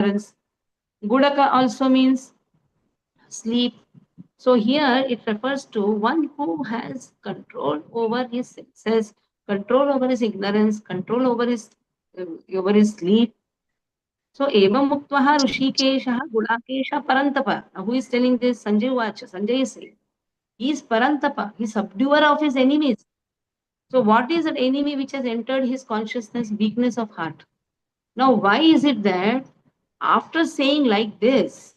ignorance. Gudaka also means sleep. So here it refers to one who has control over his senses, control over his ignorance, control over his sleep. So evam muktvaha Rishikesha Gudakesha Parantapa. Now who is telling this? Sanjay Vacha. Sanjay is saying. He is Parantapa. He is subduer of his enemies. So what is that enemy which has entered his consciousness? Weakness of heart. Now why is it that after saying like this,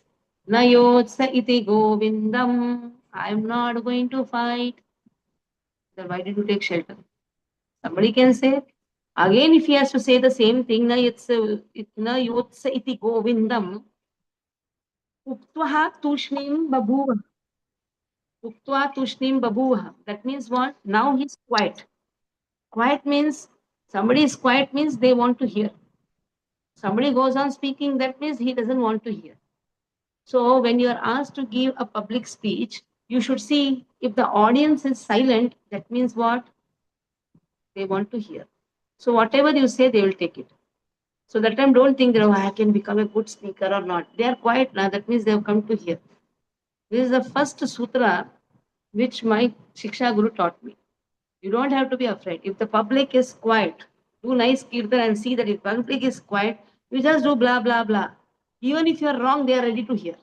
Nayotsa iti govindam, I am not going to fight. Then why did you take shelter? Somebody can say. Again, if he has to say the same thing, Nayotsa iti govindam, uktvaha tushnim babuva. Uktva tushnim babuva. That means what? Now he's quiet. Quiet means somebody is quiet means they want to hear. Somebody goes on speaking, that means he doesn't want to hear. So when you are asked to give a public speech, you should see if the audience is silent, that means what? They want to hear. So whatever you say, they will take it. So that time don't think that, oh, I can become a good speaker or not. They are quiet now, that means they have come to hear. This is the first sutra which my Shiksha Guru taught me. You don't have to be afraid. If the public is quiet, do nice kirtan and see that if public is quiet, you just do blah, blah, blah. Even if you are wrong, they are ready to hear.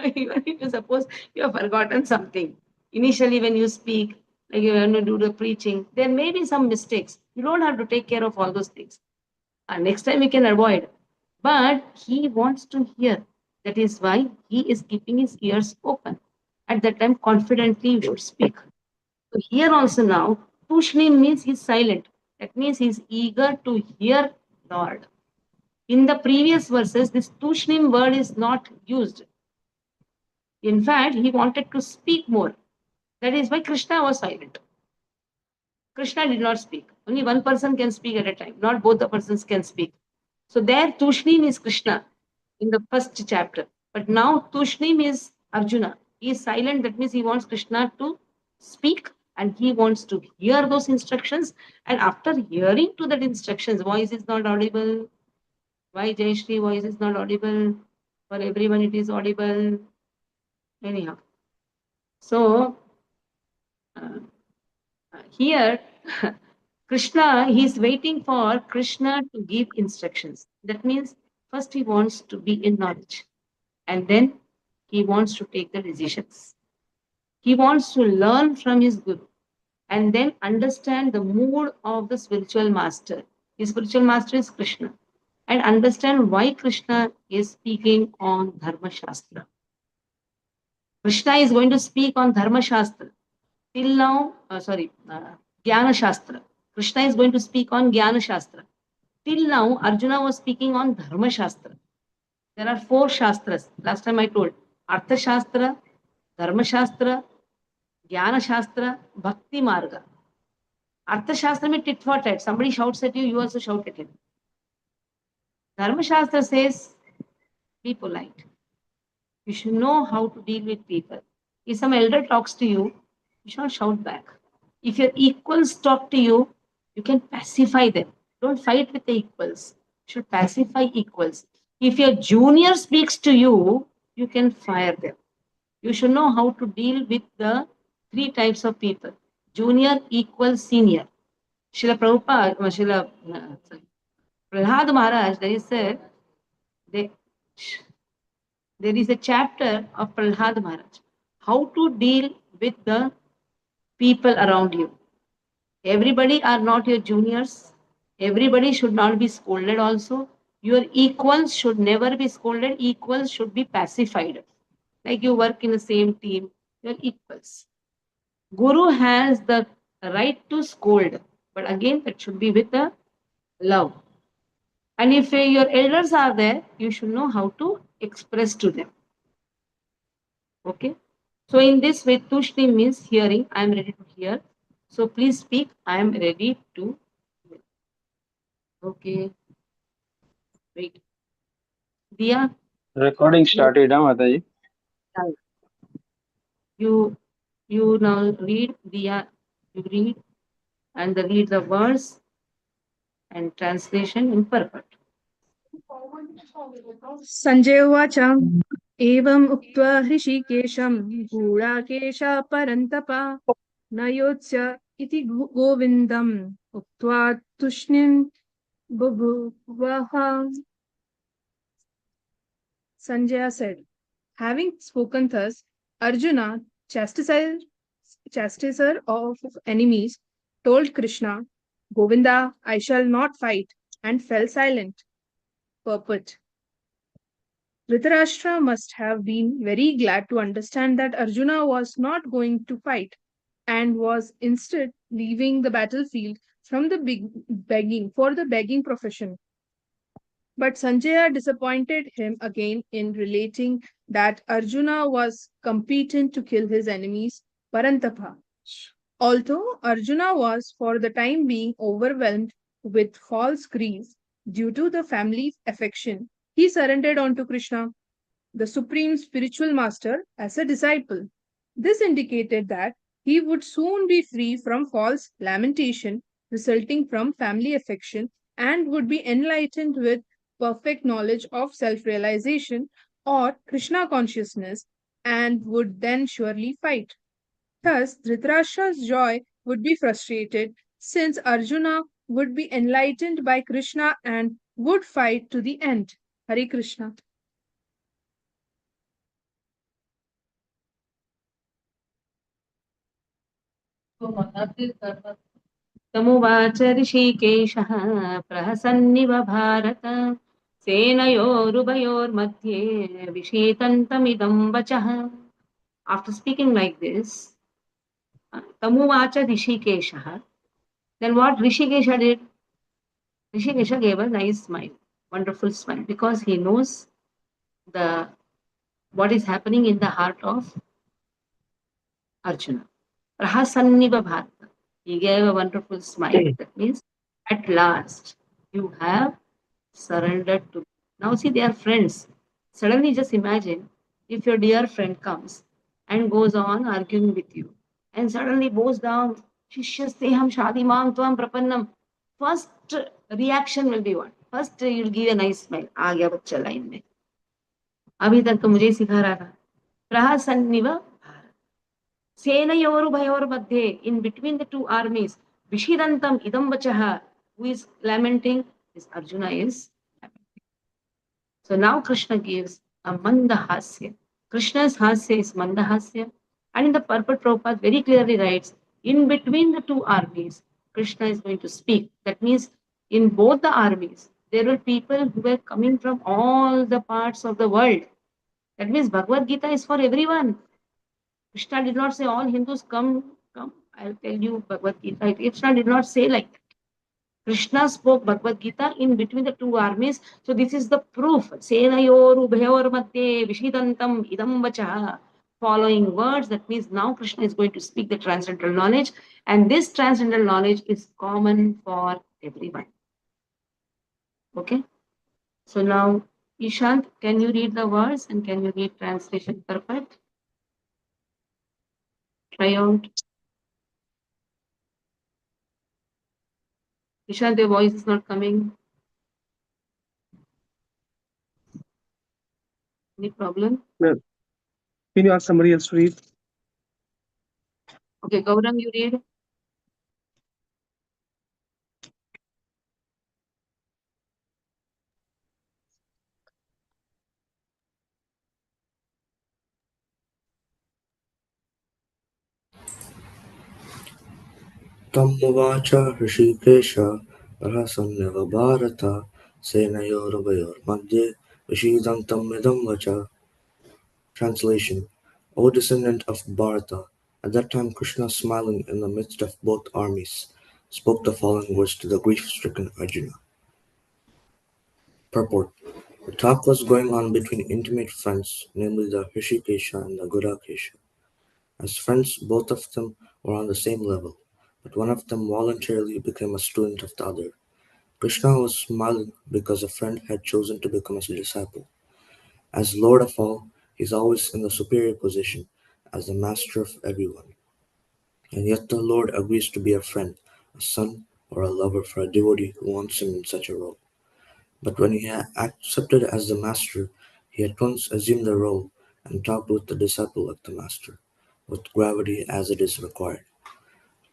Even if you suppose you have forgotten something. Initially, when you speak, like you want to do the preaching, there may be some mistakes. You don't have to take care of all those things. And next time you can avoid. But he wants to hear. That is why he is keeping his ears open. At that time, confidently you should speak. So here also now, Tushnim means he's silent. That means he's eager to hear Lord. In the previous verses, this Tushnim word is not used. In fact, he wanted to speak more. That is why Krishna was silent. Krishna did not speak. Only one person can speak at a time. Not both the persons can speak. So there Tushnim is Krishna in the first chapter. But now Tushnim is Arjuna. He is silent. That means he wants Krishna to speak and he wants to hear those instructions. And after hearing to that instructions, voice is not audible. Why Jayashri voice is not audible? For everyone it is audible. Anyhow. So here Krishna, he is waiting for Krishna to give instructions. That means first he wants to be in knowledge and then he wants to take the decisions. He wants to learn from his Guru and then understand the mood of the spiritual master. His spiritual master is Krishna. And understand why Krishna is speaking on Dharma Shastra. Krishna is going to speak on Dharma Shastra. Till now, Jnana Shastra. Krishna is going to speak on Jnana Shastra. Till now, Arjuna was speaking on Dharma Shastra. There are 4 Shastras. Last time I told. Artha Shastra, Dharma Shastra, Jnana Shastra, Bhakti Marga. Artha Shastra means tit for tat. Somebody shouts at you, you also shout at him. Dharma Shastra says, be polite. You should know how to deal with people. If some elder talks to you, you should not shout back. If your equals talk to you, you can pacify them. Don't fight with the equals. You should pacify equals. If your junior speaks to you, you can fire them. You should know how to deal with the 3 types of people. Junior, equal, senior. Srila Prabhupada, Prahlad Maharaj, there is a chapter of Prahlad Maharaj. How to deal with the people around you. Everybody are not your juniors. Everybody should not be scolded also. Your equals should never be scolded. Equals should be pacified. Like you work in the same team, your equals. Guru has the right to scold. But again, that should be with the love. And if your elders are there, you should know how to express to them. Okay. So in this way, Tushni means hearing. I am ready to hear. So please speak. I am ready to hear. Okay. Wait. Diya? Recording started, huh, Mataji? You now read, Diya. You read and read the verse and translation in perfect. Sanjay Uvacha Evam Uktva Hrishikesham Gurākesha Parantapa Nayotsya iti Govindam Uktva Tushnim Bubhuvaha. Sanjaya said, having spoken thus, Arjuna, chastiser, chastiser of enemies, told Krishna, Govinda, I shall not fight, and fell silent. Purport. Dhritarashtra must have been very glad to understand that Arjuna was not going to fight and was instead leaving the battlefield from the begging for the begging profession. But Sanjaya disappointed him again in relating that Arjuna was competent to kill his enemies, Parantapa. Although Arjuna was for the time being overwhelmed with false grief due to the family affection, he surrendered unto Krishna, the supreme spiritual master, as a disciple. This indicated that he would soon be free from false lamentation resulting from family affection and would be enlightened with perfect knowledge of self realization or Krishna consciousness and would then surely fight. Thus, Dhritarashtra's joy would be frustrated since Arjuna would be enlightened by Krishna and would fight to the end. Hare Krishna. तमुवाच ऋषिकेशः प्रहसन्निव भारत सेनयोरुभयोर्मध्ये विषेदन्तमिदं वचः. After speaking like this, Tamuvacha Rishikesha. Then what Rishikesha did? Rishikesha gave a nice smile, wonderful smile, because he knows the what is happening in the heart of Arjuna. Prahasanniva Bharata. He gave a wonderful smile. That means, at last, you have surrendered to me. Now, see, they are friends. Suddenly, just imagine if your dear friend comes and goes on arguing with you and suddenly bows down, Shishyasteham Shadimam Tvam Prapannam. First reaction will be what? First, you'll give a nice smile. आ गया बच्चा line में. अभी तक तो मुझे ही सिखा रहा था. प्रहसन्निव Senayorubayor in between the two armies, Vishidantam idam vachaha, who is lamenting, is Arjuna is lamenting. So now Krishna gives a mandahasya. Krishna's hasya is mandahasya. And in the purport, Prabhupada very clearly writes, in between the two armies, Krishna is going to speak. That means in both the armies, there were people who were coming from all the parts of the world. That means Bhagavad Gita is for everyone. Krishna did not say all Hindus come, I'll tell you Bhagavad Gita. Krishna did not say like that. Krishna spoke Bhagavad Gita in between the two armies. So this is the proof. Senayoru bhayor madhye vishidantam idam vacha. Following words, that means now Krishna is going to speak the transcendental knowledge, and this transcendental knowledge is common for everyone. Okay? So now, Ishant, can you read the words and can you read translation perfect? Try out. Ishant, your voice is not coming. Any problem? Ma'am, can you ask somebody else to read? Okay, Gaurang, you read. तमुवाच ऋषिकेश प्रहसन्निव भारत सेनयोरुभयोर्मध्ये विषीदन्तमिदं वच. Translation. O descendant of Bharata, at that time Krishna, smiling in the midst of both armies, spoke the following words to the grief-stricken Arjuna. Purport. The talk was going on between intimate friends, namely the Hrishikesha and the Gurakesha. As friends, both of them were on the same level, but one of them voluntarily became a student of the other. Krishna was smiling because a friend had chosen to become his disciple. As Lord of all, he is always in the superior position, as the master of everyone. And yet the Lord agrees to be a friend, a son, or a lover for a devotee who wants him in such a role. But when he had accepted as the master, he at once assumed the role and talked with the disciple like the master, with gravity as it is required.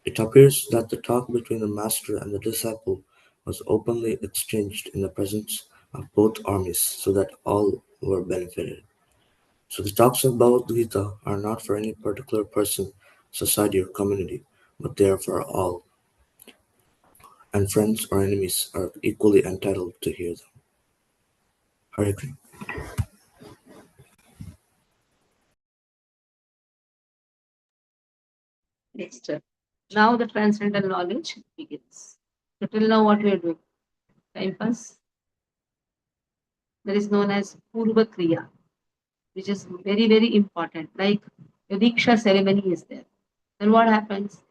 It appears that the talk between the master and the disciple was openly exchanged in the presence of both armies so that all were benefited. So the talks of Bhagavad Gita are not for any particular person, society, or community, but they are for all, and friends or enemies are equally entitled to hear them. Hare Krishna. Next. Now the transcendental knowledge begins. So till now what we are doing? Time pass. That is known as Purva Kriya, which is very, very important. Like the Diksha ceremony is there. Then what happens?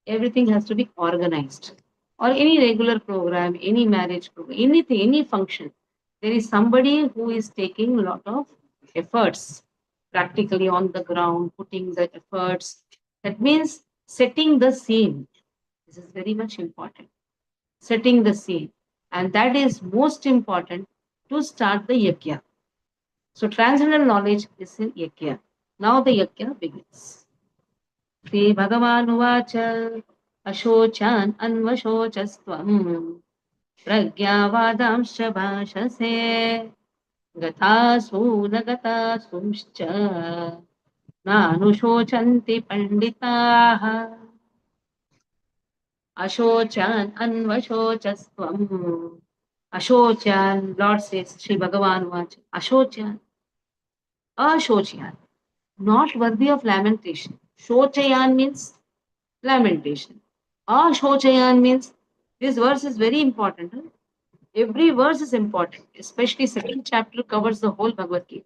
Everything has to be organized. Or any regular program, any marriage program, anything, any function. There is somebody who is taking a lot of efforts practically on the ground, putting the efforts. That means setting the scene. This is very much important. Setting the scene. And that is most important to start the yajna. So transcendental knowledge is in yajna. Now the yajna begins. Sri Bhagavan Uvacha Ashochan Anvashocastvam Pragyavadamscha Bhashase Gatasu Nagatasumscha Nanushochanti Panditaha Ashochan Anvashocastvam Ashochan, Lord says, Sri Bhagavan Uvacha Ashochan, Ashochan, not worthy of lamentation. Shochayan means lamentation. Ashochayan means this verse is very important. Huh? Every verse is important, especially second chapter covers the whole Bhagavad Gita.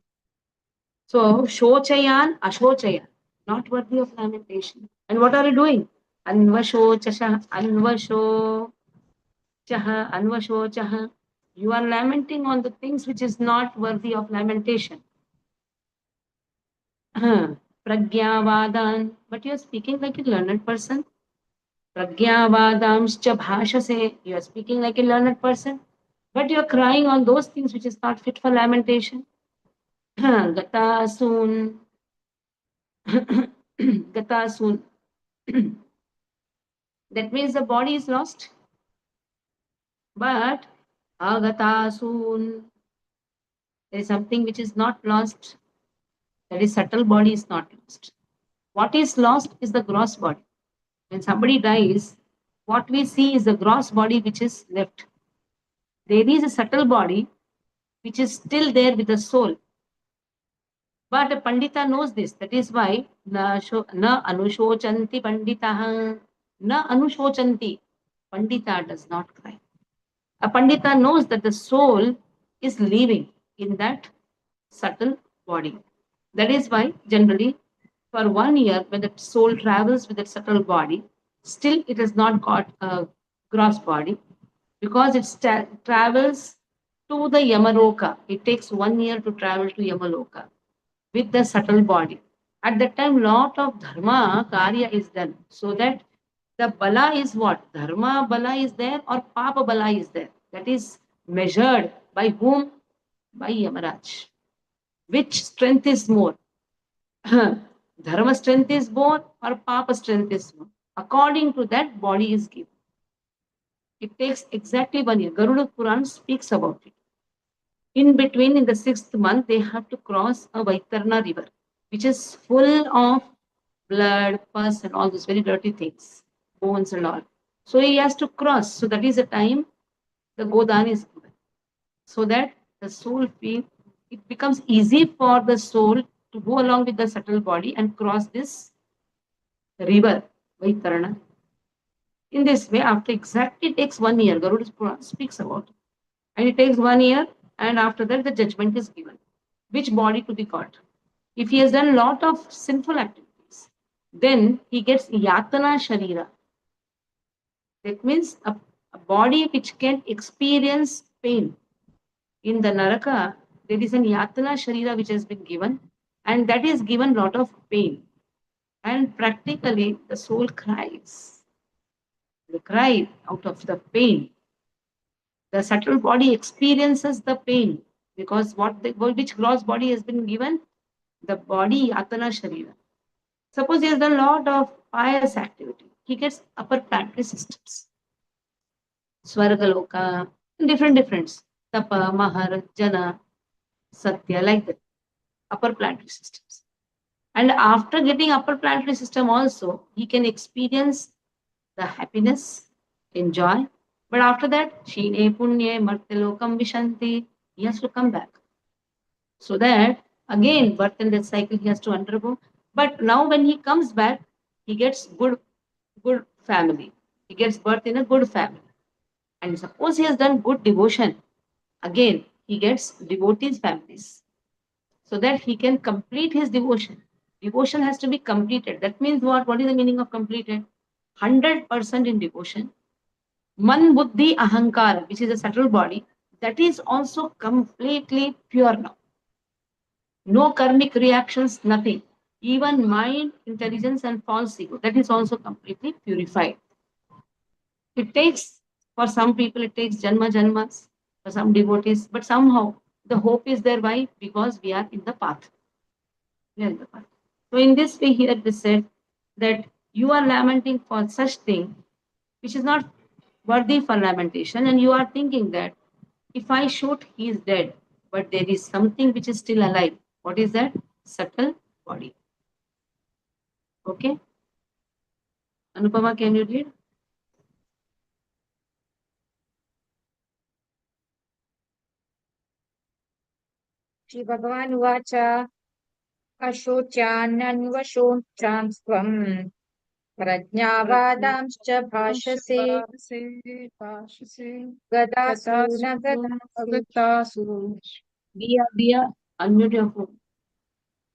So Shochayan, Ashochayan, not worthy of lamentation. And what are you doing? Anvasho chasha, Anvasho chaha, Anvasho chaha. You are lamenting on the things which is not worthy of lamentation. Pragyavadan, but you are speaking like a learned person. Pragyavadamscha bhashase, you are speaking like a learned person, but you are crying on those things which is not fit for lamentation. Gatasun, Gatasun. That means the body is lost, but Agatasun, there is something which is not lost. That is subtle body is not lost. What is lost is the gross body. When somebody dies, what we see is the gross body which is left. There is a subtle body which is still there with the soul. But a Pandita knows this. That is why na anushochanti Panditaha. Na anushochanti. Pandita does not cry. A Pandita knows that the soul is living in that subtle body. That is why generally for 1 year when the soul travels with that subtle body, still it has not got a gross body because it travels to the Yamaloka. It takes 1 year to travel to Yamaloka with the subtle body. At that time, lot of dharma karya is done so that the bala is what? Dharma bala is there or papa bala is there. That is measured by whom? By Yamaraj. Which strength is more? Dharma strength is more or papa strength is more? According to that, body is given. It takes exactly 1 year. Garuda Puran speaks about it. In between, in the 6th month, they have to cross a Vaitarna river, which is full of blood, pus, and all those very dirty things, bones and all. So he has to cross. So that is the time the Godan is given. So that the soul feel it becomes easy for the soul to go along with the subtle body and cross this river, Vaitarna. In this way, after exactly takes 1 year, Garuda Puran speaks about it. And it takes 1 year, and after that, the judgment is given. Which body to be got? If he has done a lot of sinful activities, then he gets Yatana Sharira. That means a body which can experience pain. In the Naraka, there is an Yatana Sharira which has been given, and that is given a lot of pain. And practically, the soul cries. They cry out of the pain. The subtle body experiences the pain because which gross body has been given? The body, Atana Sharira. Suppose he has done a lot of pious activity. He gets upper planetary systems. Swargaloka, different. Tapa, Mahar, Jana, Satya, like that. Upper planetary systems. And after getting upper planetary system also, he can experience the happiness, enjoy. But after that, Shine Punye Martilokam Vishanti, he has to come back. So that again, birth and death cycle he has to undergo. But now when he comes back, he gets good family. He gets birth in a good family. And suppose he has done good devotion, again he gets devotees families. So that he can complete his devotion. Devotion has to be completed. That means what? What is the meaning of completed? 100% in devotion. Man buddhi ahankara, which is a subtle body, that is also completely pure now. No karmic reactions, nothing. Even mind, intelligence, and false ego, that is also completely purified. It takes, for some people, it takes janmas, for some devotees, but somehow the hope is there. Why? Because we are in the path. We are in the path. So in this way, here it is said that you are lamenting for such thing which is not worthy for lamentation, and you are thinking that if I shoot, he is dead, but there is something which is still alive. What is that? Subtle body. Okay. Anupama, can you read? Shri Bhagavan Uvacha Ashochananvashochan Swam Prajnavadamscha Bhashase Gadasu Nagadasu Dia, unmute your phone.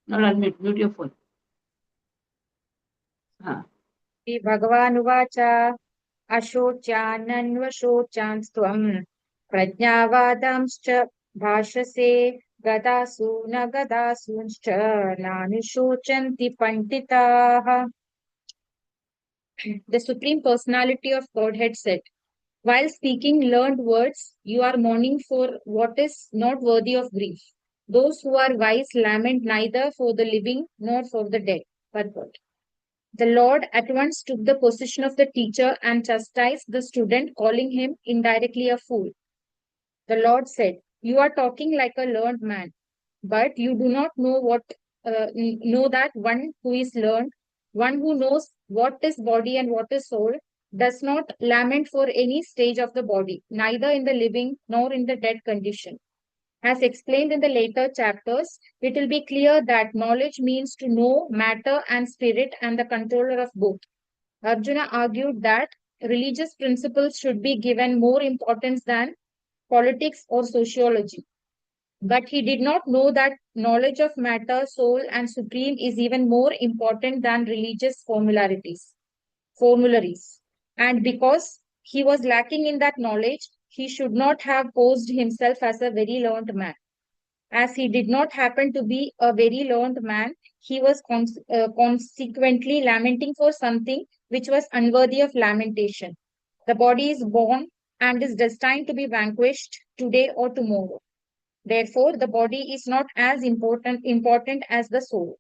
Not unmute, mute your phone. Shri Bhagavan Uvacha Ashochananvashochan Swam Prajnavadamscha Bhashase Gadasu Nagadasuncha Nanushocanti Panditaha. The Supreme Personality of Godhead said, while speaking learned words, you are mourning for what is not worthy of grief. Those who are wise lament neither for the living nor for the dead. Purport. The Lord at once took the position of the teacher and chastised the student, calling him indirectly a fool. The Lord said, you are talking like a learned man, but you do not know that one who is learned, one who knows what is body and what is soul, does not lament for any stage of the body, neither in the living nor in the dead condition. As explained in the later chapters, it will be clear that knowledge means to know matter and spirit and the controller of both. Arjuna argued that religious principles should be given more importance than politics or sociology. But he did not know that knowledge of matter, soul, and supreme is even more important than religious formularies. And because he was lacking in that knowledge, he should not have posed himself as a very learned man. As he did not happen to be a very learned man, he was consequently lamenting for something which was unworthy of lamentation. The body is born and is destined to be vanquished today or tomorrow. Therefore, the body is not as important as the soul.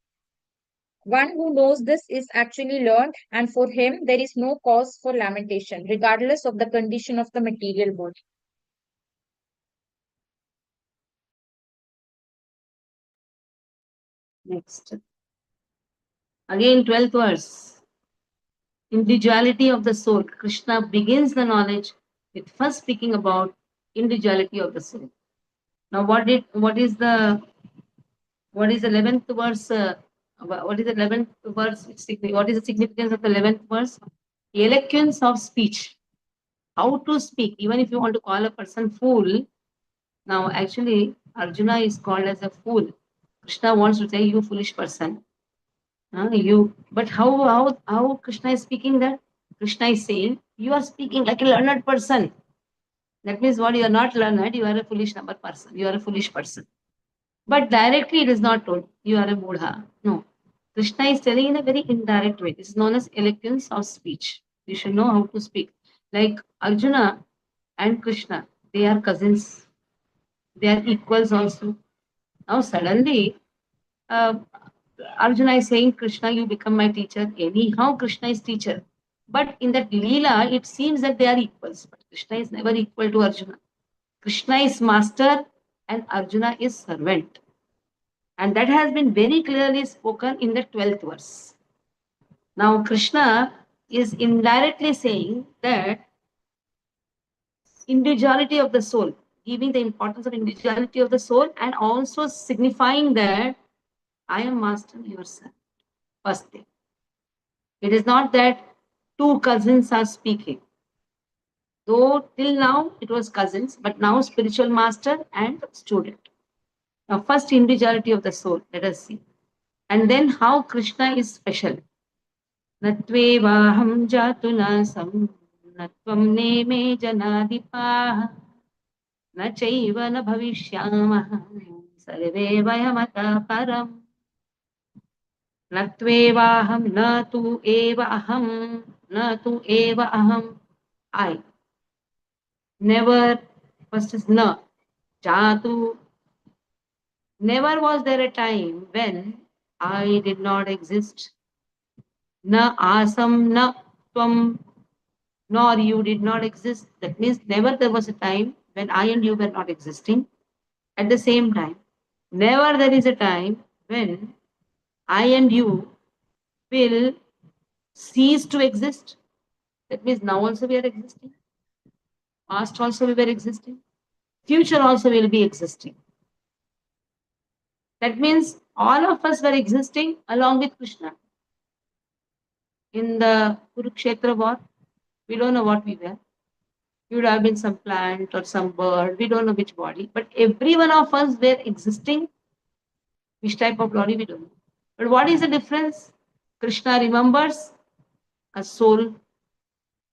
One who knows this is actually learned, and for him there is no cause for lamentation, regardless of the condition of the material body. Next. Again, 12th verse. Individuality of the soul. Krishna begins the knowledge with first speaking about individuality of the soul. Now, what is the 11th verse? What is the 11th verse? What is the significance of the 11th verse? Eloquence of speech. How to speak, even if you want to call a person fool. Now, actually, Arjuna is called as a fool. Krishna wants to say, you foolish person. But how Krishna is speaking that? Krishna is saying, you are speaking like a learned person. That means what? You are not learned, you are a foolish person. You are a foolish person. But directly it is not told, you are a mudha. No. Krishna is telling in a very indirect way. This is known as eloquence of speech. You should know how to speak. Like Arjuna and Krishna, They are cousins. They are equals also. Now suddenly, uh, Arjuna is saying, Krishna, you become my teacher. Anyhow, Krishna is teacher. But in that Leela, it seems that they are equals. But Krishna is never equal to Arjuna. Krishna is master and Arjuna is servant. And that has been very clearly spoken in the 12th verse. Now, Krishna is indirectly saying that individuality of the soul, giving the importance of individuality of the soul, and also signifying that I am master, your son. First thing. It is not that two cousins are speaking. Though till now it was cousins, but now spiritual master and student. Now, first individuality of the soul, let us see. And then how Krishna is special. Natvevaham jatunasam natvam neme janadipaha na chaiva na bhavishyamah sarve vayamata param. Natvevaham na tu eva aham na tu eva aham. I. Never, first is na. Jatu. Never was there a time when I did not exist. Na asam na tvam, nor you did not exist. That means never there was a time when I and you were not existing at the same time. Never there is a time when I and you will cease to exist. That means now also we are existing. Past also we were existing. Future also will be existing. That means all of us were existing along with Krishna. In the Kurukshetra war, we don't know what we were. We would have been some plant or some bird. We don't know which body. But every one of us were existing. Which type of body we don't know. But what is the difference? Krishna remembers, a soul,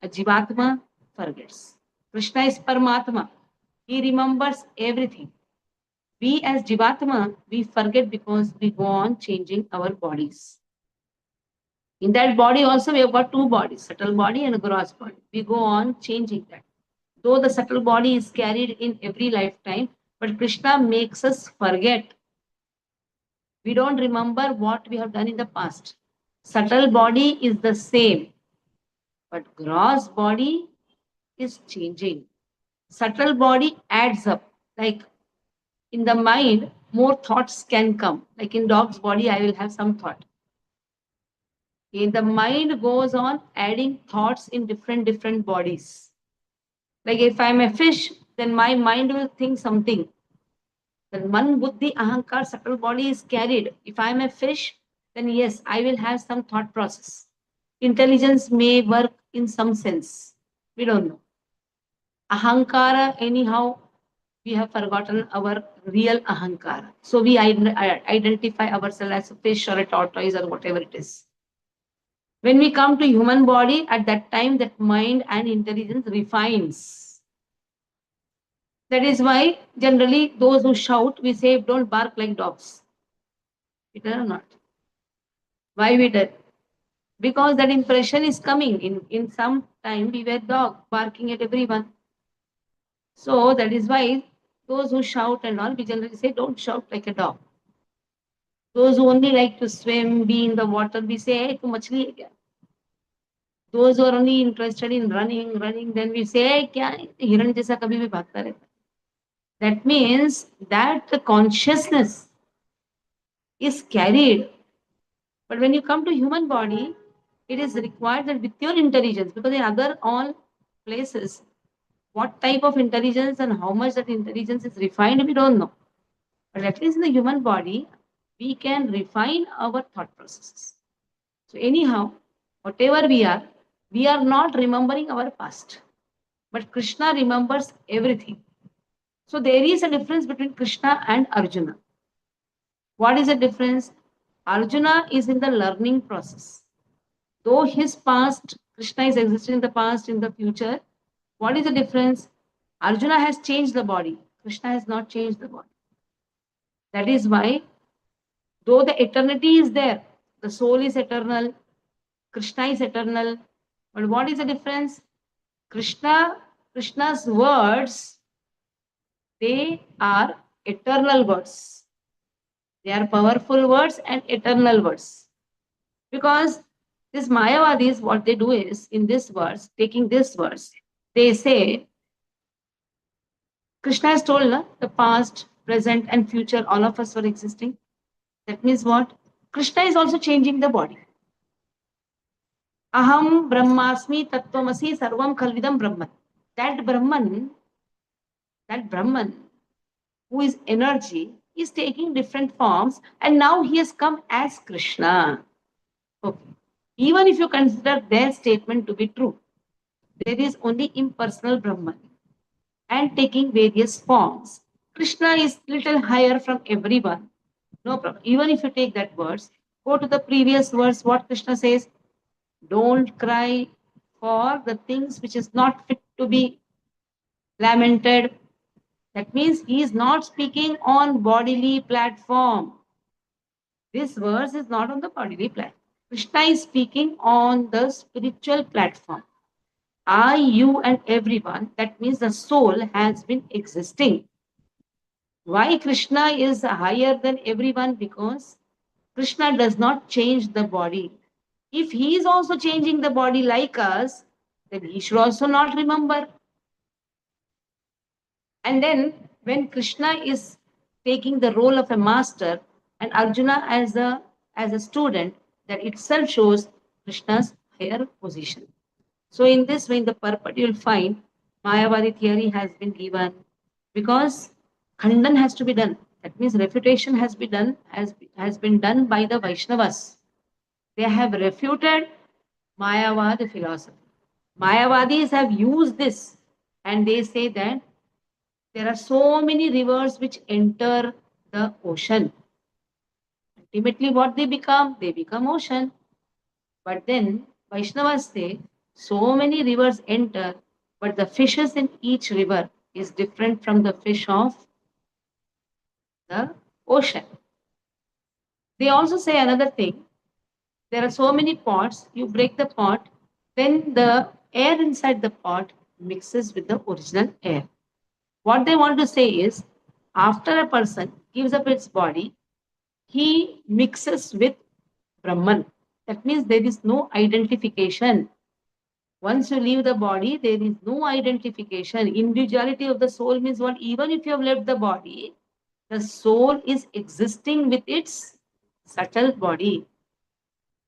a Jivatma forgets. Krishna is Paramatma. He remembers everything. We as Jivatma, we forget because we go on changing our bodies. In that body also we have got two bodies, subtle body and a gross body. We go on changing that. Though the subtle body is carried in every lifetime, but Krishna makes us forget. We don't remember what we have done in the past. Subtle body is the same, but gross body is changing. Subtle body adds up. Like in the mind, more thoughts can come. Like in dog's body, I will have some thought. In the mind goes on adding thoughts in different bodies. Like if I'm a fish, then my mind will think something. Then man, buddhi, ahankar, subtle body is carried. If I'm a fish, then yes, I will have some thought process. Intelligence may work in some sense. We don't know. Ahankara, anyhow, we have forgotten our real ahankara. So we identify ourselves as a fish or a tortoise or whatever it is. When we come to human body, at that time, that mind and intelligence refines. That is why generally those who shout, we say, don't bark like dogs. We dare not. Why we dare? Because that impression is coming. In some time, we were dog barking at everyone. So that is why those who shout and all, we generally say, don't shout like a dog. Those who only like to swim, be in the water, we say, hey, tu machli hai kya? Those who are only interested in running, then we say, hey, kya hai? Hiran jaisa kabhi bhi bhagta rehta. That means that the consciousness is carried. But when you come to human body, it is required that with your intelligence, because in other all places, what type of intelligence and how much that intelligence is refined, we don't know. But at least in the human body, we can refine our thought processes. So anyhow, whatever we are not remembering our past. But Krishna remembers everything. So there is a difference between Krishna and Arjuna. What is the difference? Arjuna is in the learning process. Though his past, Krishna is existing in the past, in the future, what is the difference? Arjuna has changed the body. Krishna has not changed the body. That is why, though the eternity is there, the soul is eternal, Krishna is eternal, but what is the difference? Krishna's words They are eternal words. They are powerful words and eternal words. Because this Mayavadis, what they do is, in this verse, taking this verse, they say, Krishna has told the past, present, and future, all of us were existing. That means what? Krishna is also changing the body. Aham Brahmasmi Tattvamasi Sarvam Khalvidam Brahman. That Brahman, that Brahman, who is energy, is taking different forms, and now he has come as Krishna. Okay. Even if you consider their statement to be true, there is only impersonal Brahman and taking various forms. Krishna is little higher from everyone. No problem. Even if you take that verse, go to the previous verse, what Krishna says, don't cry for the things which is not fit to be lamented. That means he is not speaking on bodily platform. This verse is not on the bodily platform. Krishna is speaking on the spiritual platform. I, you, and everyone, that means the soul has been existing. Why Krishna is higher than everyone? Because Krishna does not change the body. If he is also changing the body like us, then he should also not remember. And then when Krishna is taking the role of a master and Arjuna as a student, that itself shows Krishna's higher position. So in this way, in the purport, you will find Mayavadi theory has been given because Khandan has to be done. That means refutation has been done by the Vaishnavas. They have refuted Mayavad philosophy. Mayavadis have used this and they say that there are so many rivers which enter the ocean. Ultimately, what they become? They become ocean. But then Vaishnavas say so many rivers enter, but the fishes in each river is different from the fish of the ocean. They also say another thing. There are so many pots, you break the pot, then the air inside the pot mixes with the original air. What they want to say is, after a person gives up its body, he mixes with Brahman. That means there is no identification. Once you leave the body, there is no identification. Individuality of the soul means what? Even if you have left the body, the soul is existing with its subtle body.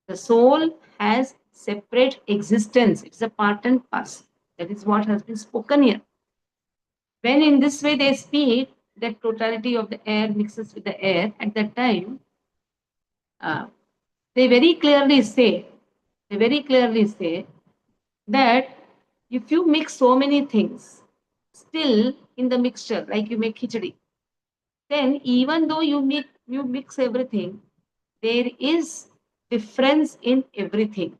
The soul has separate existence. It's a part and parcel. That is what has been spoken here. When in this way they speak, that totality of the air mixes with the air, at that time, they very clearly say, that if you mix so many things, still in the mixture, like you make khichdi, then even though you mix everything, there is difference in everything.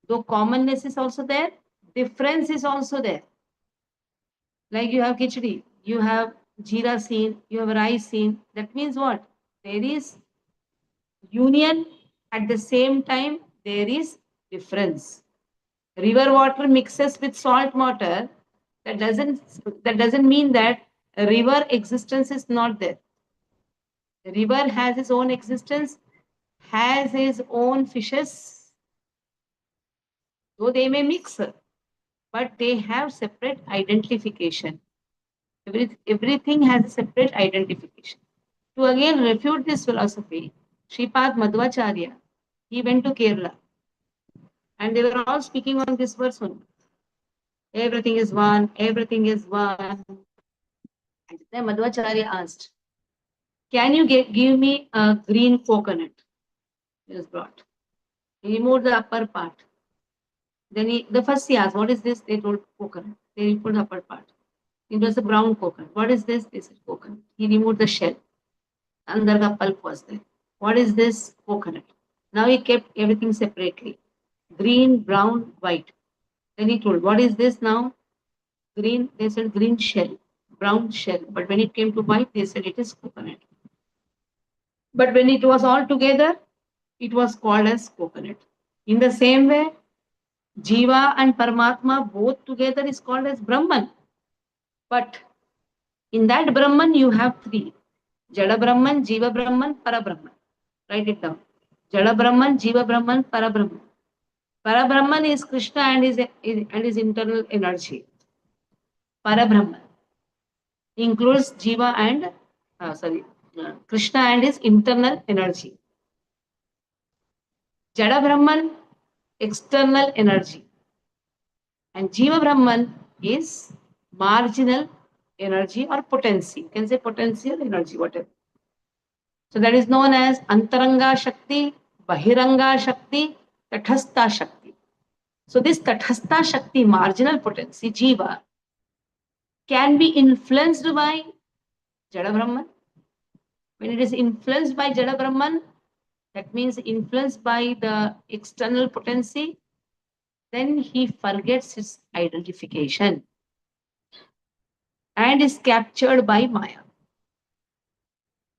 Though commonness is also there, difference is also there. Like you have khichdi, you have jeera scene, you have rice scene. That means what? There is union, at the same time there is difference. River water mixes with salt water, that doesn't mean that a river existence is not there. The river has its own existence, has its own fishes, though they may mix, but they have separate identification. Everything has a separate identification. To again refute this philosophy, Sripad Madhvacharya, he went to Kerala and they were all speaking on this verse only. Everything is one, everything is one. And then Madhvacharya asked, can you give me a green coconut? He was brought. He removed the upper part. Then the first he asked, what is this? They told coconut. They removed the upper part. It was a brown coconut. What is this? They said coconut. He removed the shell. Under the pulp was there. What is this? Coconut. Now he kept everything separately. Green, brown, white. Then he told, what is this now? Green, they said green shell, brown shell. But when it came to white, they said it is coconut. But when it was all together, it was called as coconut. In the same way, Jiva and Paramatma both together is called as Brahman. But In that Brahman, you have three: Jada Brahman, Jiva Brahman, Para Brahman. Write it down. Jada Brahman, Jiva Brahman, Para Brahman. Para Brahman is Krishna and his internal energy. Para Brahman includes Jiva and Krishna and his internal energy. Jada Brahman, external energy. And Jiva Brahman is marginal energy or potency. You can say potency or energy, whatever. So that is known as Antaranga Shakti, Bahiranga Shakti, Tathastha Shakti. So this Tathastha Shakti, marginal potency, Jiva, can be influenced by Jada Brahman. When it is influenced by Jada Brahman, that means influenced by the external potency, then he forgets his identification and is captured by Maya.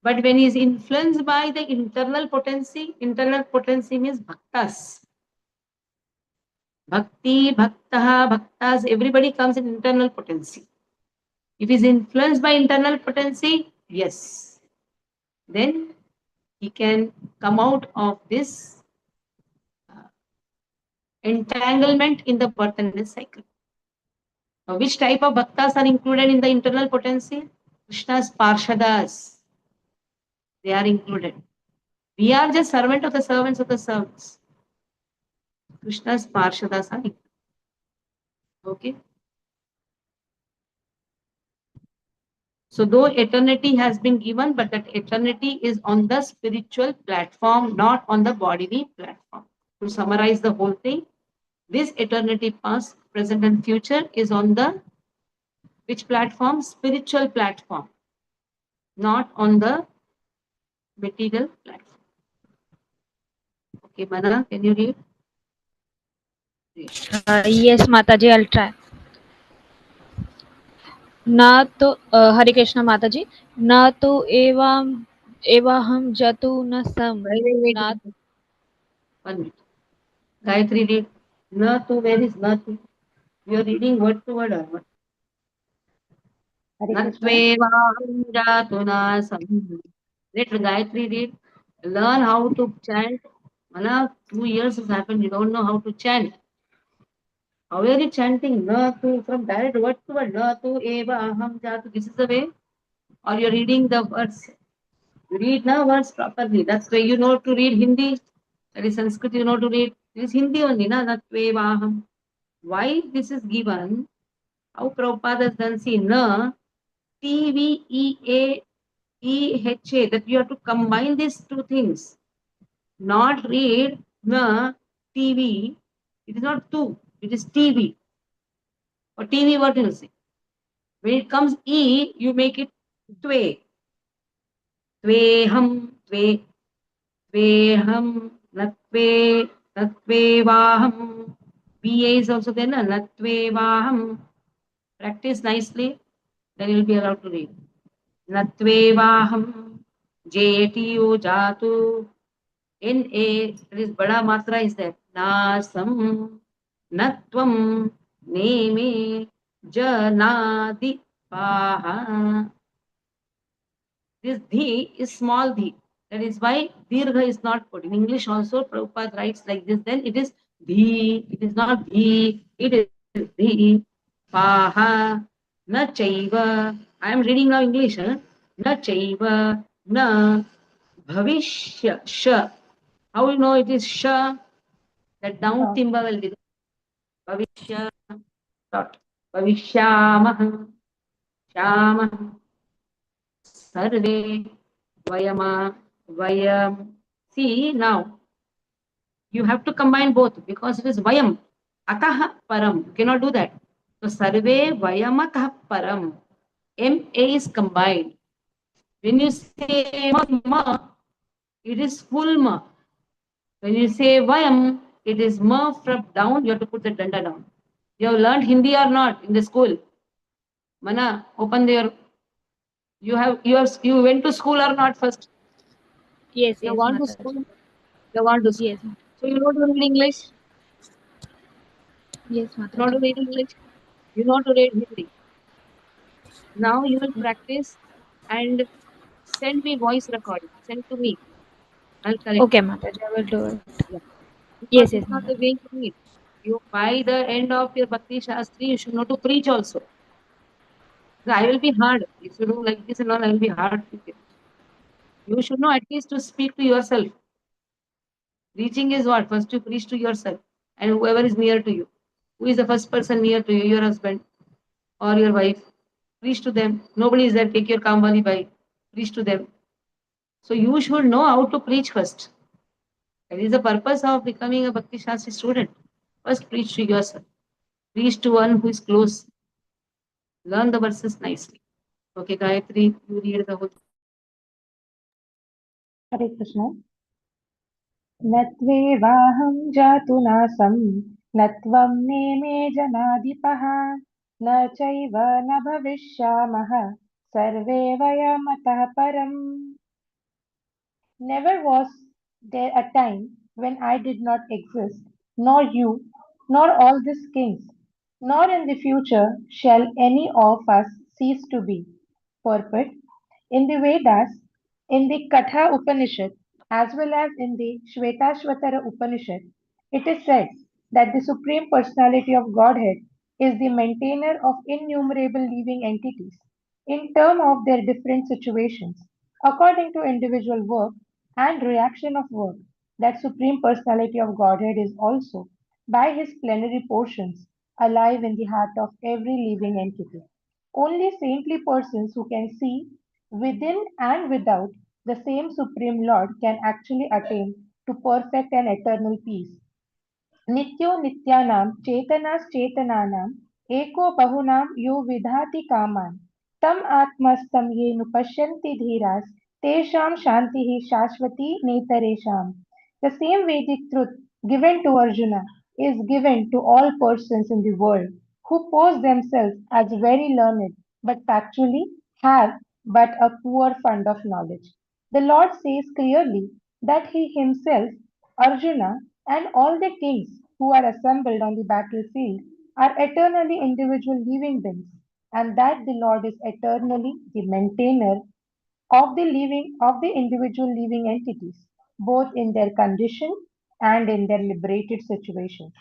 But when he is influenced by the internal potency means bhaktas. Bhakti, bhaktaha, bhaktas, everybody comes in internal potency. If he is influenced by internal potency, yes, then he can come out of this entanglement in the birth and death cycle. Now, which type of bhaktas are included in the internal potency? Krishna's parshadas. They are included. We are just servant of the servants of the servants. Krishna's parshadas are included. Okay. So though eternity has been given, but that eternity is on the spiritual platform, not on the bodily platform. To summarize the whole thing, this eternity, past, present, and future is on the which platform? Spiritual platform, not on the material platform. Okay, Mana, can you read? Yes, Mataji, I'll try. न तो हरे कृष्ण माताजी न तो एवं जतु न सम Wait. न 1 minute. Gayatri, read. Na tu, where is na tu? You are reading word to word or what? Natvevaham jatuna sam. Let Gayatri read. Learn how to chant. Mana, 2 years has happened. You don't know how to chant. How are you chanting? Na tu, from direct word to word. Na tu eva aham jatu. This is the way. Or you're reading the words. You read now words properly. That's why you know to read Hindi. That is Sanskrit, you know to read. It is Hindi only, na? Natvevaham. Why this is given? How Prabhupada has done, see, na, TVEAEHA, that you have to combine these two things. Not read na, TV. It is not two, it is TV. For TV, what do you say? When it comes E, you make it twe. Tweham, twe. Tweham, natve, natvevaham. VA is also there, na? Natvevaham. Practice nicely, then you will be allowed to read. Natvevaham jetiyo jatu. NA, that is bada matra is there. Nasam natvam neme janadi paha. This dhi is small dhi. That is why dirgha is not put. In English also, Prabhupada writes like this, then it is dhi. It is not dhi, it is dhi. Paha na chaiva. I am reading now English. Huh? Na chaiva na bhavishya sha. How you know it is sha? That down timba will be bhavishya dot bhavishyamah shamah sarve vayama vayam. See now you have to combine both because it is vayam atah param. You cannot do that. So sarve vayamatah param. MA is combined. When you say ma, it is full ma. When you say vayam, it is ma from down, you have to put the danda down. You have learned Hindi or not in the school? Mana, open there. You went to school or not first? yes, You yes, want to Mataji. school? You want to school. Yes, So you know to read English? yes, You know to Mataji. read English? You know to read Hindi? Now you will practice and send me voice recording. Send to me. I'll correct Okay, you. Mataji, I will do it. Yeah. Because Yes, yes, it's not the Mataji. way you need. You by the end of your Bhakti Shastri, you should know to preach also. I will be hard. If you do like this and all, I will be hard with you. You should know at least to speak to yourself. Preaching is what? First you preach to yourself and whoever is near to you. Who is the first person near to you? Your husband or your wife. Preach to them. Nobody is there. Take your Kambali by. Preach to them. So you should know how to preach first. That is the purpose of becoming a Bhakti Shastri student. First preach to yourself. Preach to one who is close. Learn the verses nicely. Okay, Gayatri, you read the whole. Hare Krishna. न त्वेवाहं जातु नासं न त्वं नेमे जनाधिपः न चैव न भविष्यामः सर्वे वयमतः परम्. Never was there a time when I did not exist, nor you, nor all these kings, nor in the future shall any of us cease to be. Purport. In the Vedas, in the Katha Upanishad, as well as in the Shvetashvatara Upanishad, it is said that the Supreme Personality of Godhead is the maintainer of innumerable living entities in terms of their different situations, according to individual work and reaction of work. That Supreme Personality of Godhead is also, by his plenary portions, alive in the heart of every living entity. Only saintly persons who can see within and without the same Supreme Lord can actually attain to perfect and eternal peace. नित्यो नित्यानां चेतनाश्चेतनानाम् एको बहुनां यो विधाति कामान् तम् आत्मस्थं ये नुपश्यन्ति धीरास् तेषां शान्तिः शाश्वती नेतरेषाम्. The same Vedic truth given to Arjuna is given to all persons in the world who pose themselves as very learned but actually have but a poor fund of knowledge. The Lord says clearly that He Himself, Arjuna, and all the kings who are assembled on the battlefield are eternally individual living beings, and that the Lord is eternally the maintainer of the living of the individual living entities, both in their condition and in their liberated situations.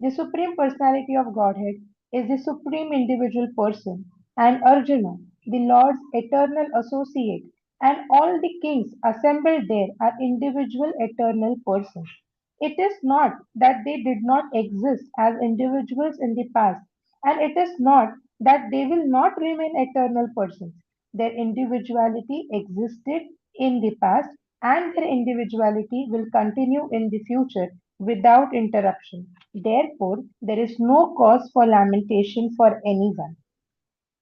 The Supreme Personality of Godhead is the supreme individual person, and Arjuna, the Lord's eternal associate, and all the kings assembled there are individual eternal persons. It is not that they did not exist as individuals in the past, and it is not that they will not remain eternal persons. Their individuality existed in the past and their individuality will continue in the future without interruption. Therefore, there is no cause for lamentation for anyone.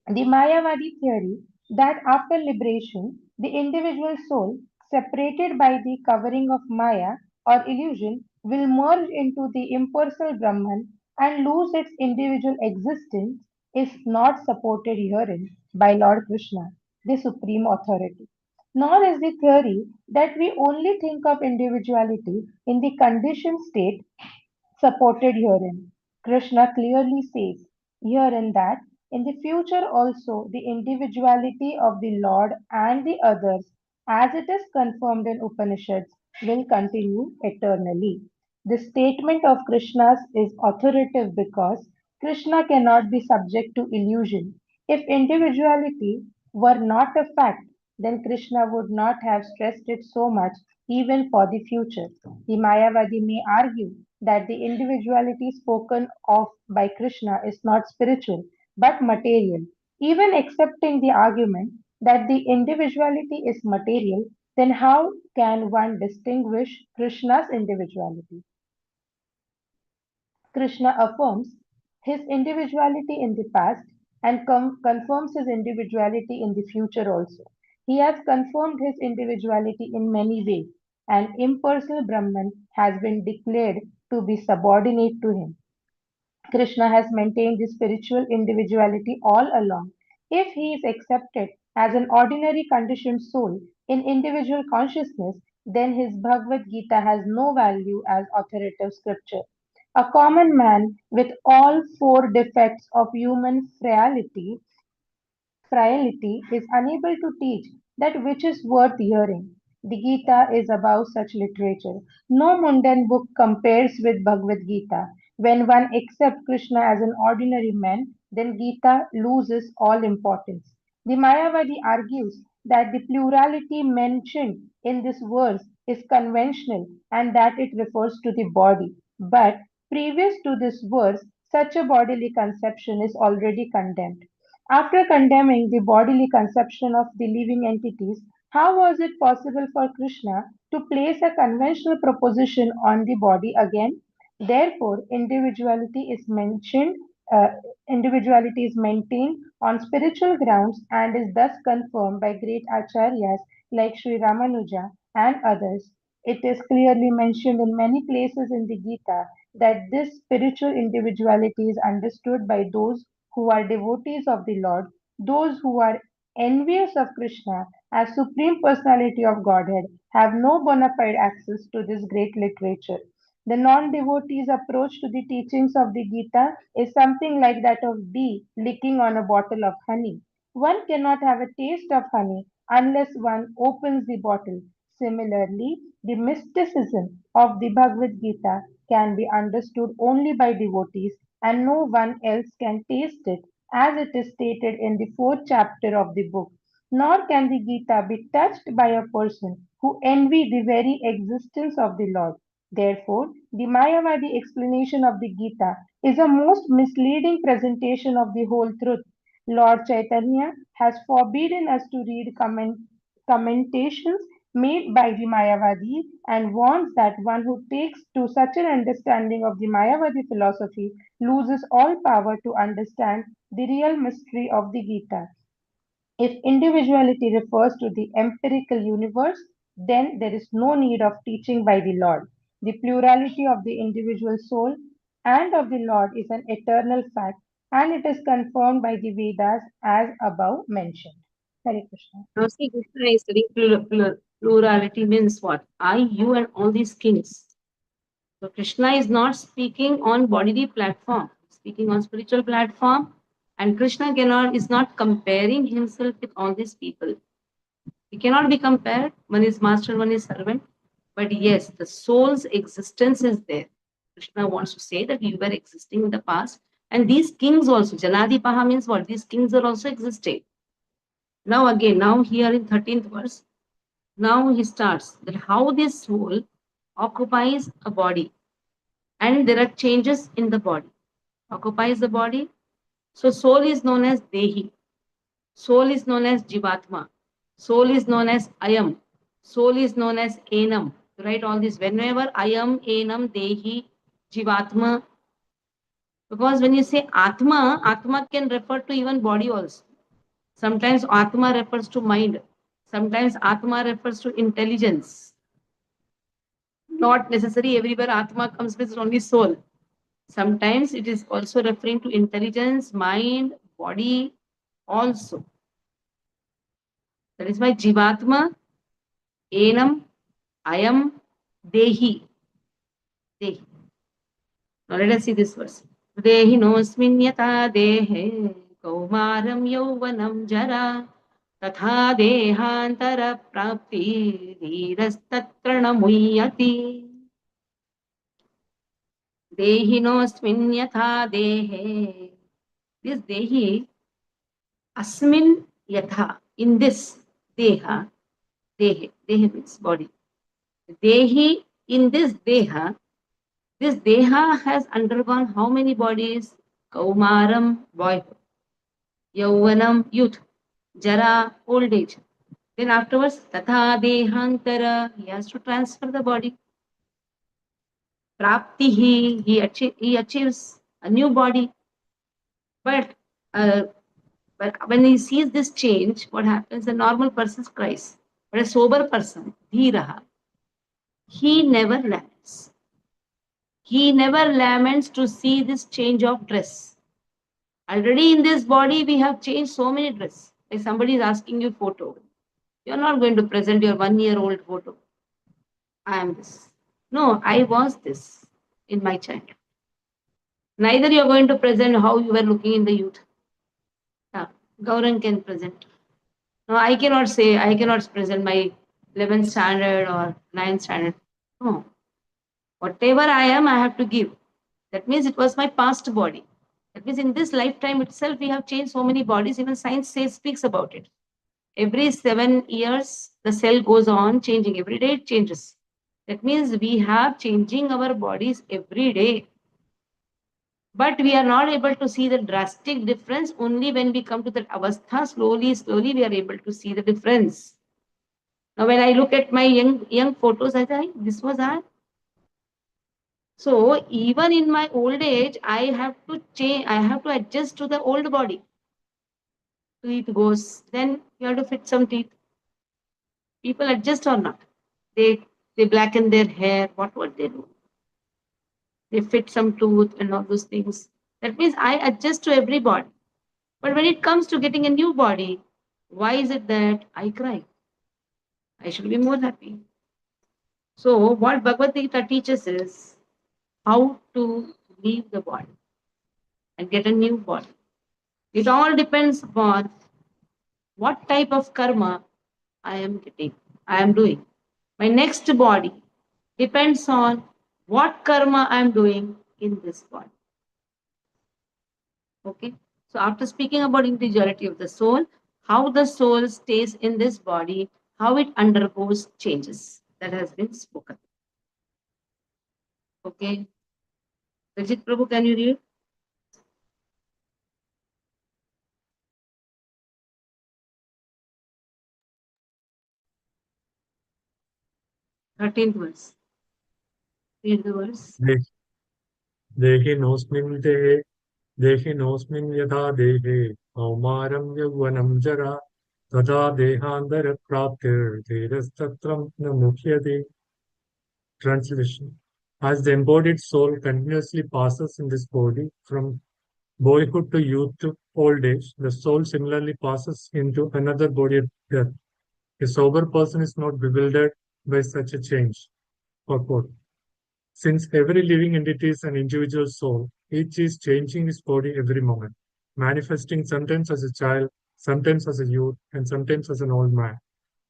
The Mayavadi theory that after liberation, the individual soul, separated by the covering of Maya or illusion, will merge into the impersonal Brahman and lose its individual existence is not supported herein by Lord Krishna, the Supreme Authority. Nor is the theory that we only think of individuality in the conditioned state supported herein. Krishna clearly says herein that in the future also the individuality of the Lord and the others, as it is confirmed in Upanishads, will continue eternally. The statement of Krishna's is authoritative because Krishna cannot be subject to illusion. If individuality were not a fact, then Krishna would not have stressed it so much even for the future. The Mayavadi may argue that the individuality spoken of by Krishna is not spiritual but material. Even accepting the argument that the individuality is material, then how can one distinguish Krishna's individuality? Krishna affirms his individuality in the past and confirms his individuality in the future also. He has confirmed his individuality in many ways, and impersonal Brahman has been declared to be subordinate to him. Krishna has maintained this spiritual individuality all along. If he is accepted as an ordinary conditioned soul in individual consciousness, then his Bhagavad Gita has no value as authoritative scripture. A common man with all four defects of human frailty frailty is unable to teach that which is worth hearing. The Gita is above such literature. No mundane book compares with Bhagavad Gita. When one accepts Krishna as an ordinary man, then Gita loses all importance. The Mayavadi argues that the plurality mentioned in this verse is conventional and that it refers to the body. But previous to this verse, such a bodily conception is already condemned. After condemning the bodily conception of the living entities, how was it possible for Krishna to place a conventional proposition on the body again? Therefore, uh, individuality is maintained on spiritual grounds and is thus confirmed by great acharyas like Sri Ramanuja and others. It is clearly mentioned in many places in the Gita that this spiritual individuality is understood by those who are devotees of the Lord, those who are envious of Krishna as Supreme Personality of Godhead have no bona fide access to this great literature. The non devotee's approach to the teachings of the Gita is something like that of bee licking on a bottle of honey. One cannot have a taste of honey unless one opens the bottle. Similarly, the mysticism of the Bhagavad Gita can be understood only by devotees and no one else can taste it, as it is stated in the fourth chapter of the book. Nor can the Gita be touched by a person who envy the very existence of the Lord. Therefore, the Mayavadi explanation of the Gita is a most misleading presentation of the whole truth. Lord Chaitanya has forbidden us to read commentations made by the Mayavadi and warns that one who takes to such an understanding of the Mayavadi philosophy loses all power to understand the real mystery of the Gita. If individuality refers to the empirical universe, then there is no need of teaching by the Lord. The plurality of the individual soul and of the Lord is an eternal fact, and it is confirmed by the Vedas as above mentioned. Hare Krishna. Now, see, Krishna is studying plurality means what? I, you, and all these kings. So, Krishna is not speaking on bodily platform, speaking on spiritual platform, and Krishna is not comparing himself with all these people. He cannot be compared. One is master, one is servant. But yes, the soul's existence is there. Krishna wants to say that you were existing in the past. And these kings also, Janadipaha means what? These kings are also existing. Now again, now here in 13th verse, now he starts that how this soul occupies a body. And there are changes in the body. Occupies the body. So soul is known as Dehi. Soul is known as Jivatma. Soul is known as Ayam. Soul is known as Enam. Write all this. Whenever Ayam, Enam, Dehi, Jivatma. Because when you say Atma, Atma can refer to even body also. Sometimes Atma refers to mind. Sometimes Atma refers to intelligence. Not necessarily everywhere Atma comes with only soul. Sometimes it is also referring to intelligence, mind, body also. That is why Jivatma, Enam, Ayam, Dehi. Dehi. Now let us see this verse. Dehi nosmin yata dehe kaumaram yauvanam jara tatha dehantara prapti dhirastatranam muyati. Dehi nosmin yatha dehe. This dehi, asmin yatha, in this deha, dehe means body. Dehi, in this deha has undergone how many bodies? Kaumaram, boyhood. Yauvanam, youth. Jara, old age. Then afterwards, Tatha Dehantara, he has to transfer the body. Prapti, he achieves a new body. But when he sees this change, what happens? A normal person cries. But a sober person, Dhiraha, he never laments. He never laments to see this change of dress. Already in this body, we have changed so many dresses. If somebody is asking you photo, you're not going to present your 1-year-old photo. I am this. No, I was this in my childhood. Neither you're going to present how you were looking in the youth. Gaurang can present. No, I cannot say, I cannot present my 11th standard or 9th standard. No. Whatever I am, I have to give. That means it was my past body. That means in this lifetime itself, we have changed so many bodies. Even science speaks about it. Every 7 years, the cell goes on changing. Every day it changes. That means we have changing our bodies every day. But we are not able to see the drastic difference. Only when we come to that avastha, slowly, we are able to see the difference. Now, when I look at my young photos, I say, this was I. So even in my old age, I have to change. I have to adjust to the old body. Teeth goes, then you have to fit some teeth. People adjust or not? They blacken their hair. What they do? They fit some tooth and all those things. That means I adjust to every body. But when it comes to getting a new body, why is it that I cry? I should be more happy. So what Bhagavad Gita teaches is how to leave the body and get a new body. It all depends upon what type of karma I am getting, I am doing. My next body depends on what karma I am doing in this body. Okay. So after speaking about individuality of the soul, how the soul stays in this body, how it undergoes changes, that has been spoken. Okay. Rajit Prabhu, can you read? 13th verse. Read the verse. देहिनोऽस्मिन् देहे देहिनोऽस्मिन् यथा देहे कौमारं यौवनं जरा तथा देहान्तरप्राप्तिर्धीरस्तत्र न मुह्यते. Translation. As the embodied soul continuously passes in this body from boyhood to youth to old age, the soul similarly passes into another body at death. A sober person is not bewildered by such a change. Purport. Since every living entity is an individual soul, each is changing his body every moment, manifesting sometimes as a child, sometimes as a youth, and sometimes as an old man.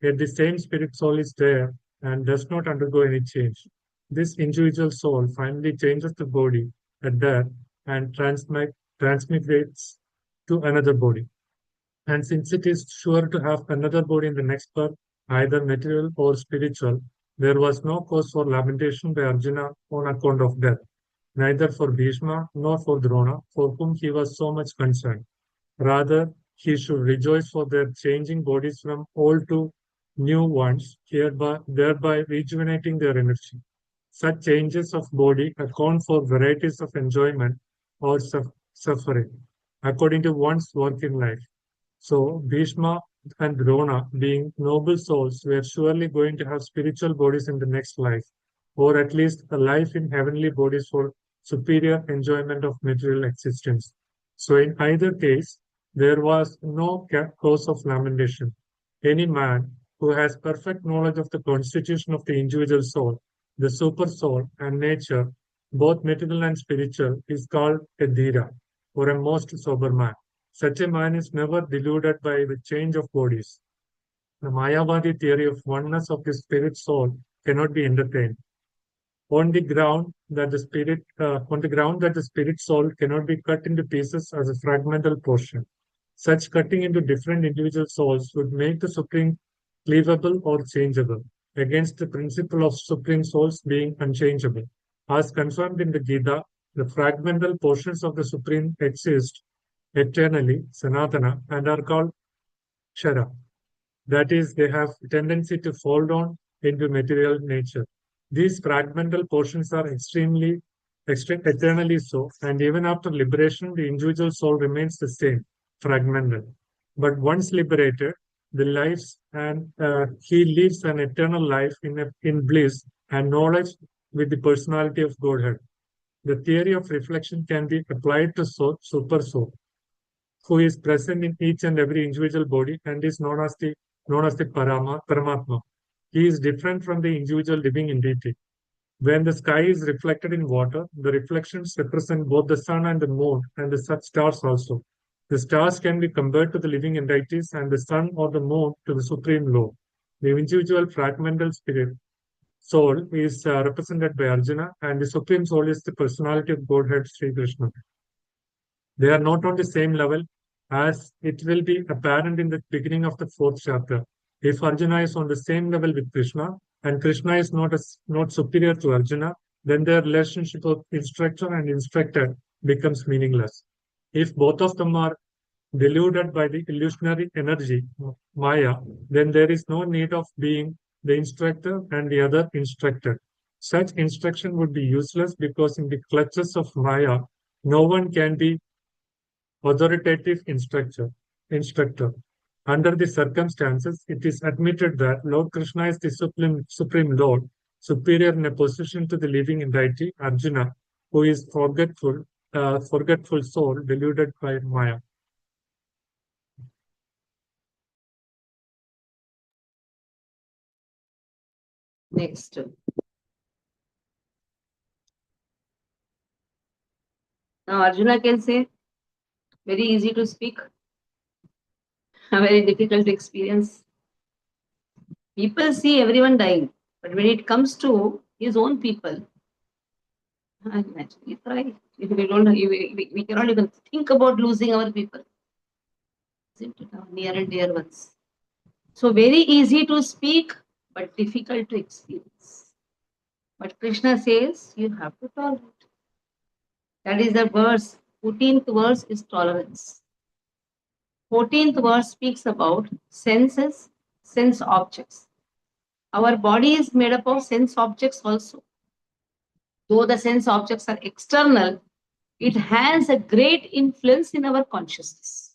Yet the same spirit soul is there and does not undergo any change. This individual soul finally changes the body at death and transmigrates to another body. And since it is sure to have another body in the next birth, either material or spiritual, there was no cause for lamentation by Arjuna on account of death, neither for Bhishma nor for Drona, for whom he was so much concerned. Rather, he should rejoice for their changing bodies from old to new ones, thereby rejuvenating their energy. Such changes of body account for varieties of enjoyment or suffering, according to one's work in life. So, Bhishma and Drona, being noble souls, were surely going to have spiritual bodies in the next life, or at least a life in heavenly bodies for superior enjoyment of material existence. So, in either case, there was no cause of lamentation. Any man who has perfect knowledge of the constitution of the individual soul, the super soul, and nature, both material and spiritual, is called a dhira, or a most sober man. Such a man is never deluded by the change of bodies. The Mayavadi theory of oneness of the spirit soul cannot be entertained on the ground that the spirit soul cannot be cut into pieces as a fragmental portion. Such cutting into different individual souls would make the supreme cleavable or changeable, against the principle of supreme souls being unchangeable. As confirmed in the Gita, the fragmental portions of the supreme exist eternally, sanatana, and are called shara. That is, they have a tendency to fall down into material nature. These fragmental portions are eternally so, and even after liberation, the individual soul remains the same, fragmental. But once liberated, he lives an eternal life in bliss and knowledge with the personality of Godhead. The theory of reflection can be applied to super soul, who is present in each and every individual body and is known as the Paramatma. He is different from the individual living entity. When the sky is reflected in water, the reflections represent both the sun and the moon and the stars also. The stars can be compared to the living entities and the sun or the moon to the supreme law. The individual fragmental spirit soul is represented by Arjuna, and the supreme soul is the personality of Godhead Sri Krishna. They are not on the same level, as it will be apparent in the beginning of the 4th chapter. If Arjuna is on the same level with Krishna, and Krishna is not superior to Arjuna, then their relationship of instructor and instructed becomes meaningless. If both of them are deluded by the illusionary energy, Maya, then there is no need of being the instructor and the other instructed. Such instruction would be useless because in the clutches of Maya, no one can be authoritative instructor. Under the circumstances, it is admitted that Lord Krishna is the supreme Lord, superior in a position to the living entity, Arjuna, who is forgetful soul deluded by Maya. Next. Now Arjuna can say, very easy to speak, very difficult to experience. People see everyone dying, but when it comes to his own people, naturally cry. We don't, we cannot even think about losing our people. Isn't it? Our near and dear ones. So very easy to speak, but difficult to experience. But Krishna says you have to tolerate. That is the verse. 14th verse is tolerance. 14th verse speaks about senses, sense objects. Our body is made up of sense objects also. Though the sense objects are external, it has a great influence in our consciousness.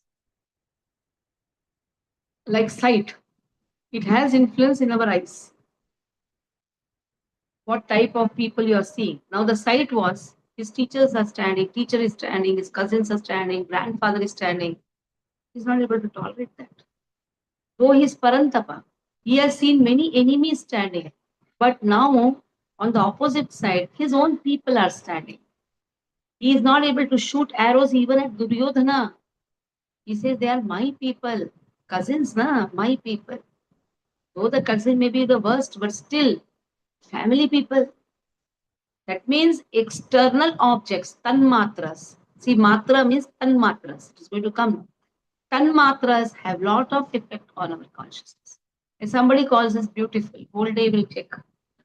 Like sight, it has influence in our eyes. What type of people you are seeing. Now the sight was, his teachers are standing, teacher is standing, his cousins are standing, grandfather is standing. He's not able to tolerate that. Though he is Parantapa, he has seen many enemies standing. But now, on the opposite side, his own people are standing. He is not able to shoot arrows even at Duryodhana. He says, they are my people. Cousins, my people. Though the cousin may be the worst, but still, family people. That means external objects, tanmatras. See, matra means tanmatras. It is going to come. Tanmatras have lot of effect on our consciousness. If somebody calls us beautiful, whole day we'll check.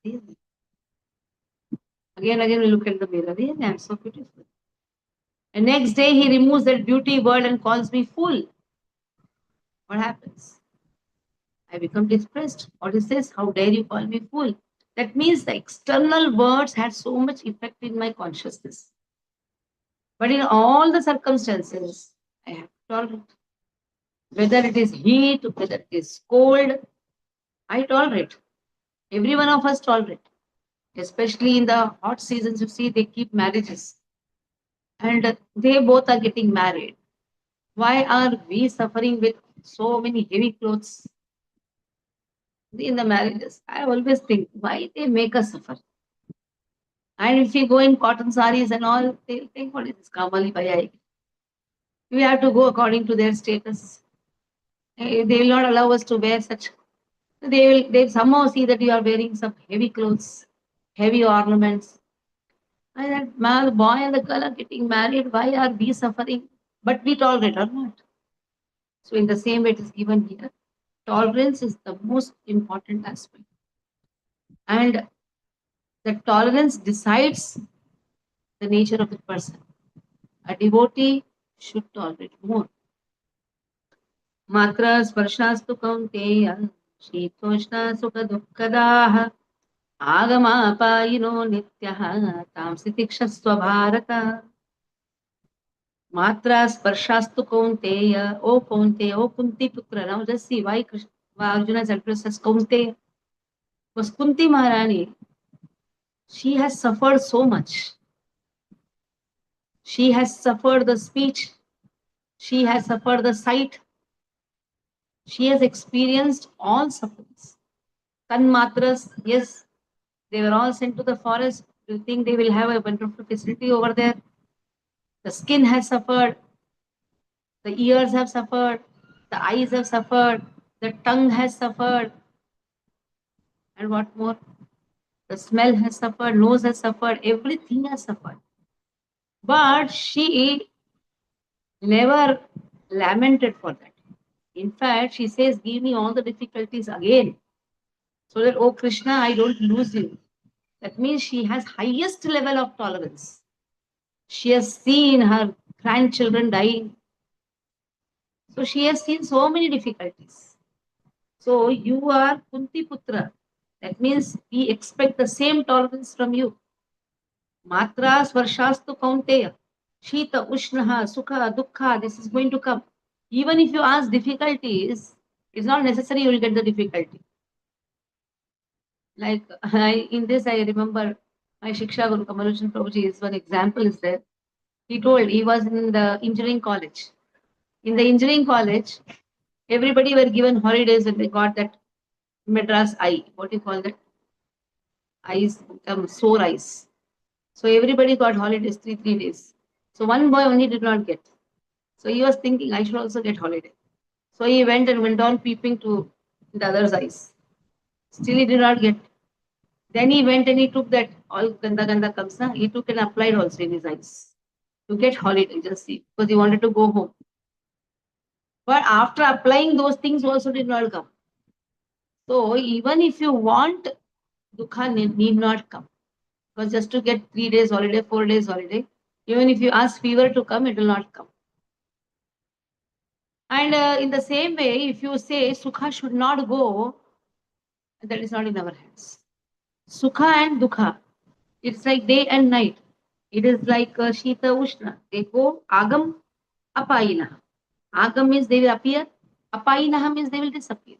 Really? Again, we look at the mirror. Really, I'm so beautiful. And next day he removes that beauty word and calls me fool. What happens? I become depressed. What is this? How dare you call me fool? That means the external words had so much effect in my consciousness. But in all the circumstances, I have to tolerate. Whether it is heat, whether it is cold, I tolerate. Every one of us tolerate. Especially in the hot seasons, you see, they keep marriages. And they both are getting married. Why are we suffering with so many heavy clothes in the marriages? I always think, why they make us suffer? And if we go in cotton saris and all, they'll think, what is this? Kamali Bhai? We have to go according to their status. They will not allow us to wear such. They somehow see that you are wearing some heavy clothes, heavy ornaments. And that man, the boy and the girl are getting married. Why are we suffering? But we tolerate or not. So in the same way it is given here. Tolerance is the most important aspect. And the tolerance decides the nature of the person. A devotee should tolerate more. Matra sparshastu kaunteya shitoshna sukha dukkadaha agama apayino nityaha tamsi tikshasva bharata. Matra sparshastu kaunteya, O Kunti Putra. Now just see why Arjuna's address as Kaunteya. Because Kunti Maharani, she has suffered so much. She has suffered the speech. She has suffered the sight. She has experienced all sufferings. Tanmatras, yes, they were all sent to the forest. Do you think they will have a wonderful facility over there? The skin has suffered. The ears have suffered, the eyes have suffered, the tongue has suffered, and what more? The smell has suffered, nose has suffered, everything has suffered. But she never lamented for that. In fact, she says, give me all the difficulties again, so that, oh Krishna, I don't lose you. That means she has highest level of tolerance. She has seen her grandchildren dying. So she has seen so many difficulties. So you are Kunti Putra. That means we expect the same tolerance from you. Matra Svarshastu Kaunteya. Shita, Ushnaha, Sukha, Dukkha, this is going to come. Even if you ask difficulties, it's not necessary you will get the difficulty. Like in this, I remember my Shiksha Guru Kamalochan Prabhuji is one example is there. He told he was in the engineering college. In the engineering college, everybody were given holidays when they got that Madras eye. What do you call that? Eyes, sore eyes. So everybody got holidays, three days. So one boy only did not get. So he was thinking, I should also get holiday. So he went and went on peeping to the other's eyes. Still he did not get. Then he went and he took that all ganda ganda comes na, he took and applied also in his eyes to get holiday, just see, because he wanted to go home. But after applying those things also did not come. So even if you want, dukkha need not come. Because just to get 3 days holiday, 4 days holiday, even if you ask fever to come, it will not come. And in the same way, if you say sukha should not go, that is not in our hands. Sukha and dukkha, it's like day and night. It is like Shita Ushna. They go Agam Apayina. Agam means they will appear. Apayinaha means they will disappear.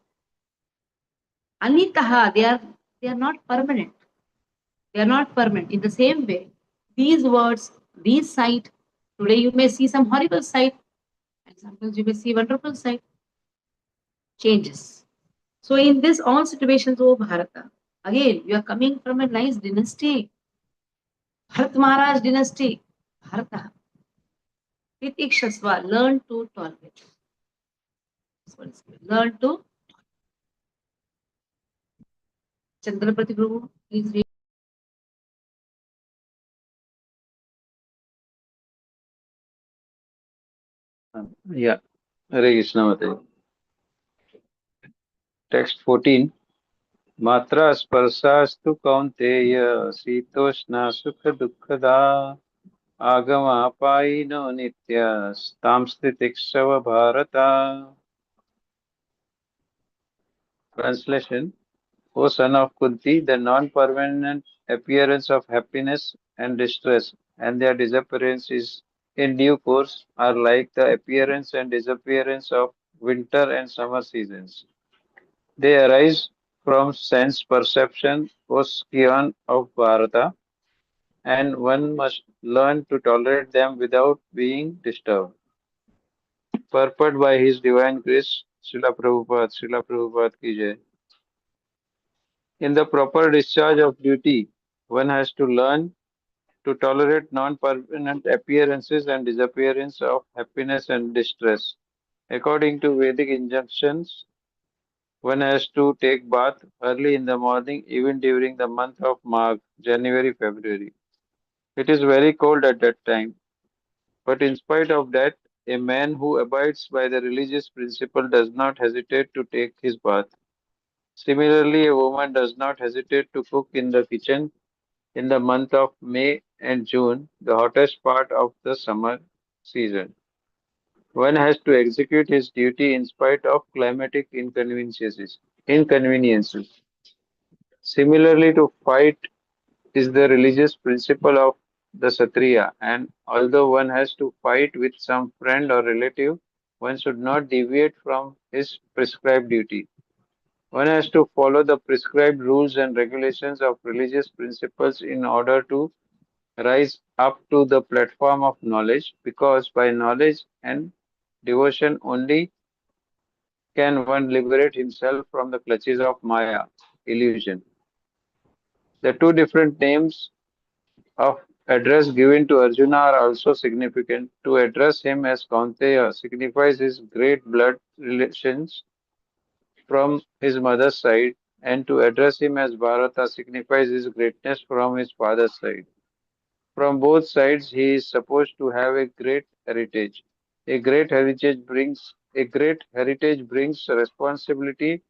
Anitaha, they are not permanent. They are not permanent. In the same way, these words, these sight, today you may see some horrible sight, and sometimes you may see wonderful sight. Changes. So in this all situations, oh Bharata, again, you are coming from a nice dynasty. Bharat Maharaj dynasty. Bharata. Titikshasva, learn to tolerate. Learn to Chandrapati Prabhu, please read. Yeah. Hare Krishna Mataji. Text 14. Matra sparsastu kaunteya sitoshna sukha dukkhada agama apayino nitya stamstitiksava bharata. Translation. O son of Kunti, the non-permanent appearance of happiness and distress and their disappearance is in due course are like the appearance and disappearance of winter and summer seasons. They arise from sense perception, O scion of Bharata, and one must learn to tolerate them without being disturbed. Purport by His Divine Grace, Srila Prabhupada ki jai. In the proper discharge of duty, one has to learn to tolerate non-permanent appearances and disappearance of happiness and distress. According to Vedic injunctions, one has to take bath early in the morning, even during the month of Magh, January, February. It is very cold at that time, but in spite of that, a man who abides by the religious principle does not hesitate to take his bath. Similarly, a woman does not hesitate to cook in the kitchen in the month of May and June, the hottest part of the summer season. One has to execute his duty in spite of climatic inconveniences. Similarly, to fight is the religious principle of the Satriya, and although one has to fight with some friend or relative, one should not deviate from his prescribed duty. One has to follow the prescribed rules and regulations of religious principles in order to rise up to the platform of knowledge, because by knowledge and devotion only can one liberate himself from the clutches of Maya, illusion. The two different names of address given to Arjuna are also significant. To address him as Kaunteya signifies his great blood relations from his mother's side, and to address him as Bharata signifies his greatness from his father's side. From both sides, he is supposed to have a great heritage. A great heritage brings responsibility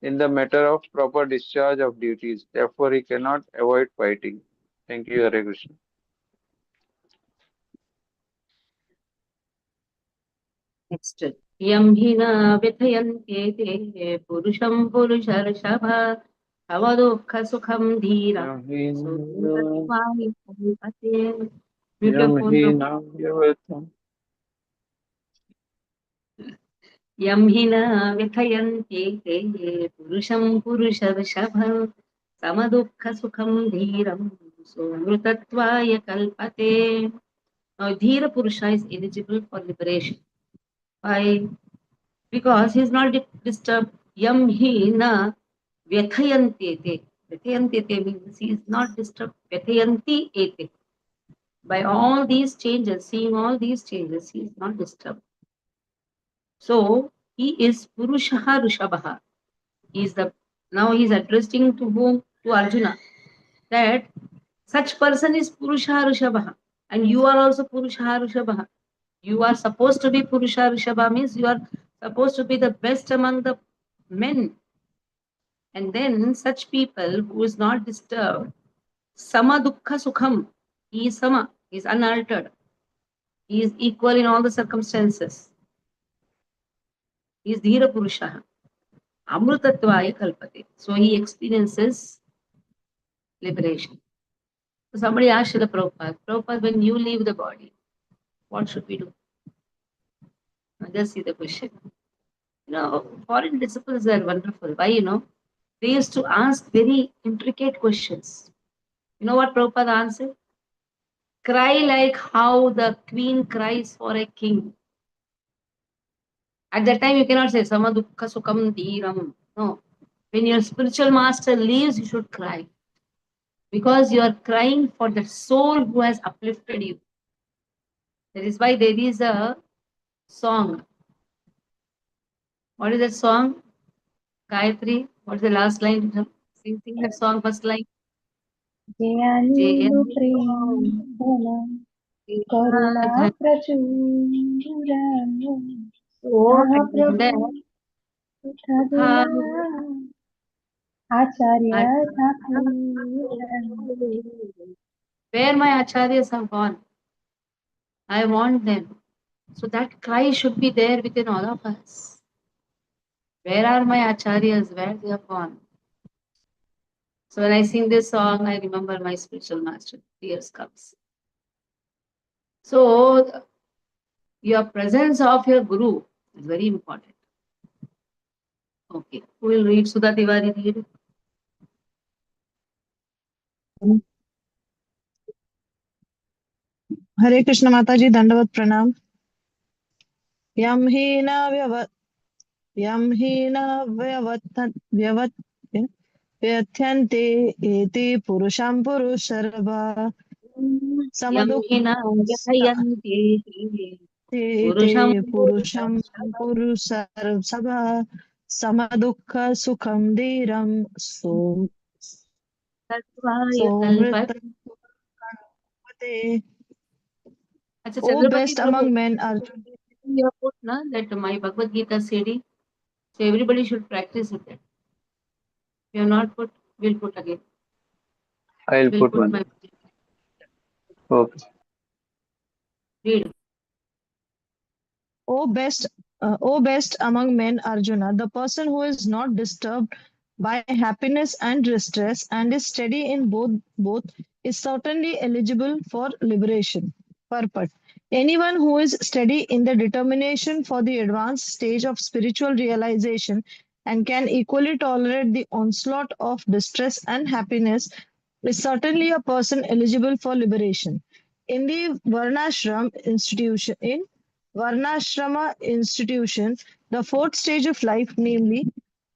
in the matter of proper discharge of duties. Therefore, he cannot avoid fighting. Thank you, Hare Krishna. Next. Yam hina vyathayantyete purusham purusharshava avadukha sukham dhira sukham kalpate. Mute your phone, Prabhu. Yam hina vyathayantyete purusham purusharshava samadukha sukham dhiram somrutatvaya kalpate. Now, Dhira Purusha is eligible for liberation. Why? Because he is not disturbed. Yam hi na vyathayanti. Vyathayanti means he is not disturbed. Vyathayanti ete. By all these changes, seeing all these changes, he is not disturbed. So he is Purushaha Rushabhaha. He is the now he is addressing to whom? To Arjuna. That such person is Purushaha Rushabhaha. And you are also Purushaha Rushabhaha. You are supposed to be Purusha Rishabha, means you are supposed to be the best among the men. And then such people who is not disturbed, Sama Dukkha Sukham, he is Sama, he is unaltered. He is equal in all the circumstances. He is Dhira Purusha. Amrutatvaya Kalpate. So he experiences liberation. So somebody asked the Prabhupada, when you leave the body, what should we do? Now just see the question. Foreign disciples are wonderful. Why, they used to ask very intricate questions. You know what Prabhupada answered? Cry like how the queen cries for a king. At that time, you cannot say, Sama Dukkha Sukham Dhiram. No. When your spiritual master leaves, you should cry. Because you are crying for the soul who has uplifted you. That is why there is a song. What is that song? Gayatri, what's the last line? Sing that song, first line. జయానిందు Jai ప్రేమ కరుణా ప్రచుర So, మహా and Prabhu then, కరుణా ఆచార్య ఠాకూర where my acharyas have gone, I want them. So that cry should be there within all of us. Where are my acharyas? Where they have gone? So when I sing this song, I remember my spiritual master. Tears comes. So your presence of your guru is very important. Okay, who will read? Sudha Tiwari read. हरे कृष्ण माता जी दंडवत प्रणाम यम ही न व्यवत्यन्ते एते पुरुषं पुरुषर्वा Yamhina Yathayanti समदुःखते Purusham पुरुषं पुरुषर्सभा समदुःख सुखं धीरं Tatvaya सोमृत Kalpate. Acha O Chandrapati best Prabhu, among men, Arjun. you have put that my Bhagavad Gita CD. So everybody should practice with it. If you have not put, we'll put again. I'll We'll put put one. my Okay. read. O best among men, Arjuna, the person who is not disturbed by happiness and distress and is steady in both is certainly eligible for liberation. Purport. Anyone who is steady in the determination for the advanced stage of spiritual realization and can equally tolerate the onslaught of distress and happiness is certainly a person eligible for liberation. In the Varnashrama institution, the fourth stage of life, namely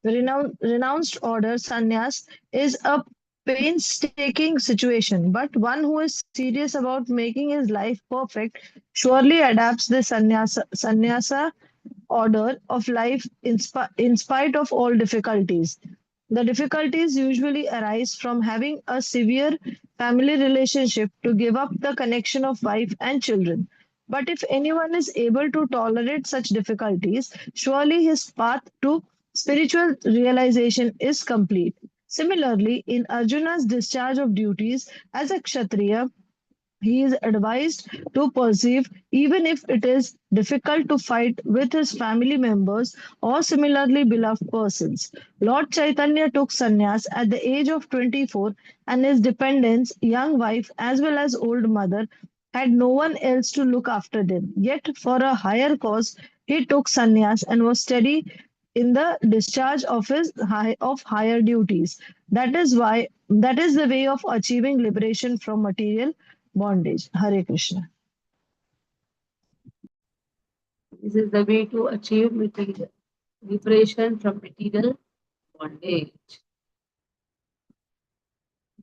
renounced order sannyas, is a painstaking situation, but one who is serious about making his life perfect surely adapts the sannyasa order of life in spite of all difficulties. The difficulties usually arise from having a severe family relationship to give up the connection of wife and children. But if anyone is able to tolerate such difficulties, surely his path to spiritual realization is complete. Similarly, in Arjuna's discharge of duties as a Kshatriya, he is advised to persevere even if it is difficult to fight with his family members or similarly beloved persons. Lord Chaitanya took sannyas at the age of 24, and his dependents, young wife as well as old mother, had no one else to look after them. Yet, for a higher cause, he took sannyas and was steady in the discharge of of higher duties. That is the way of achieving liberation from material bondage. Hare Krishna. This is the way to achieve material liberation from material bondage.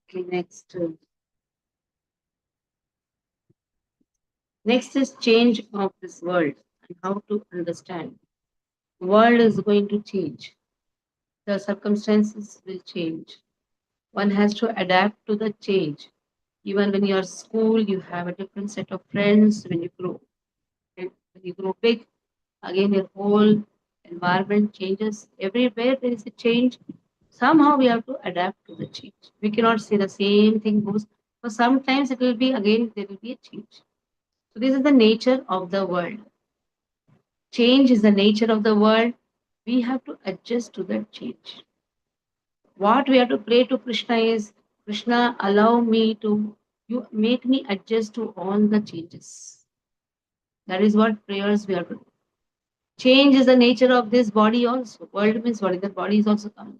Okay, next. Next is change of this world and how to understand. The world is going to change. The circumstances will change. One has to adapt to the change. Even when you're school, you have a different set of friends. When you grow, when you grow big, again your whole environment changes. Everywhere there is a change. Somehow we have to adapt to the change. We cannot say the same thing goes. So sometimes it will be again there will be a change. So this is the nature of the world. Change is the nature of the world. We have to adjust to that change. What we have to pray to Krishna is, Krishna, allow me to, you make me adjust to all the changes. That is what prayers we have to do. Change is the nature of this body also. World means body, the body is also coming.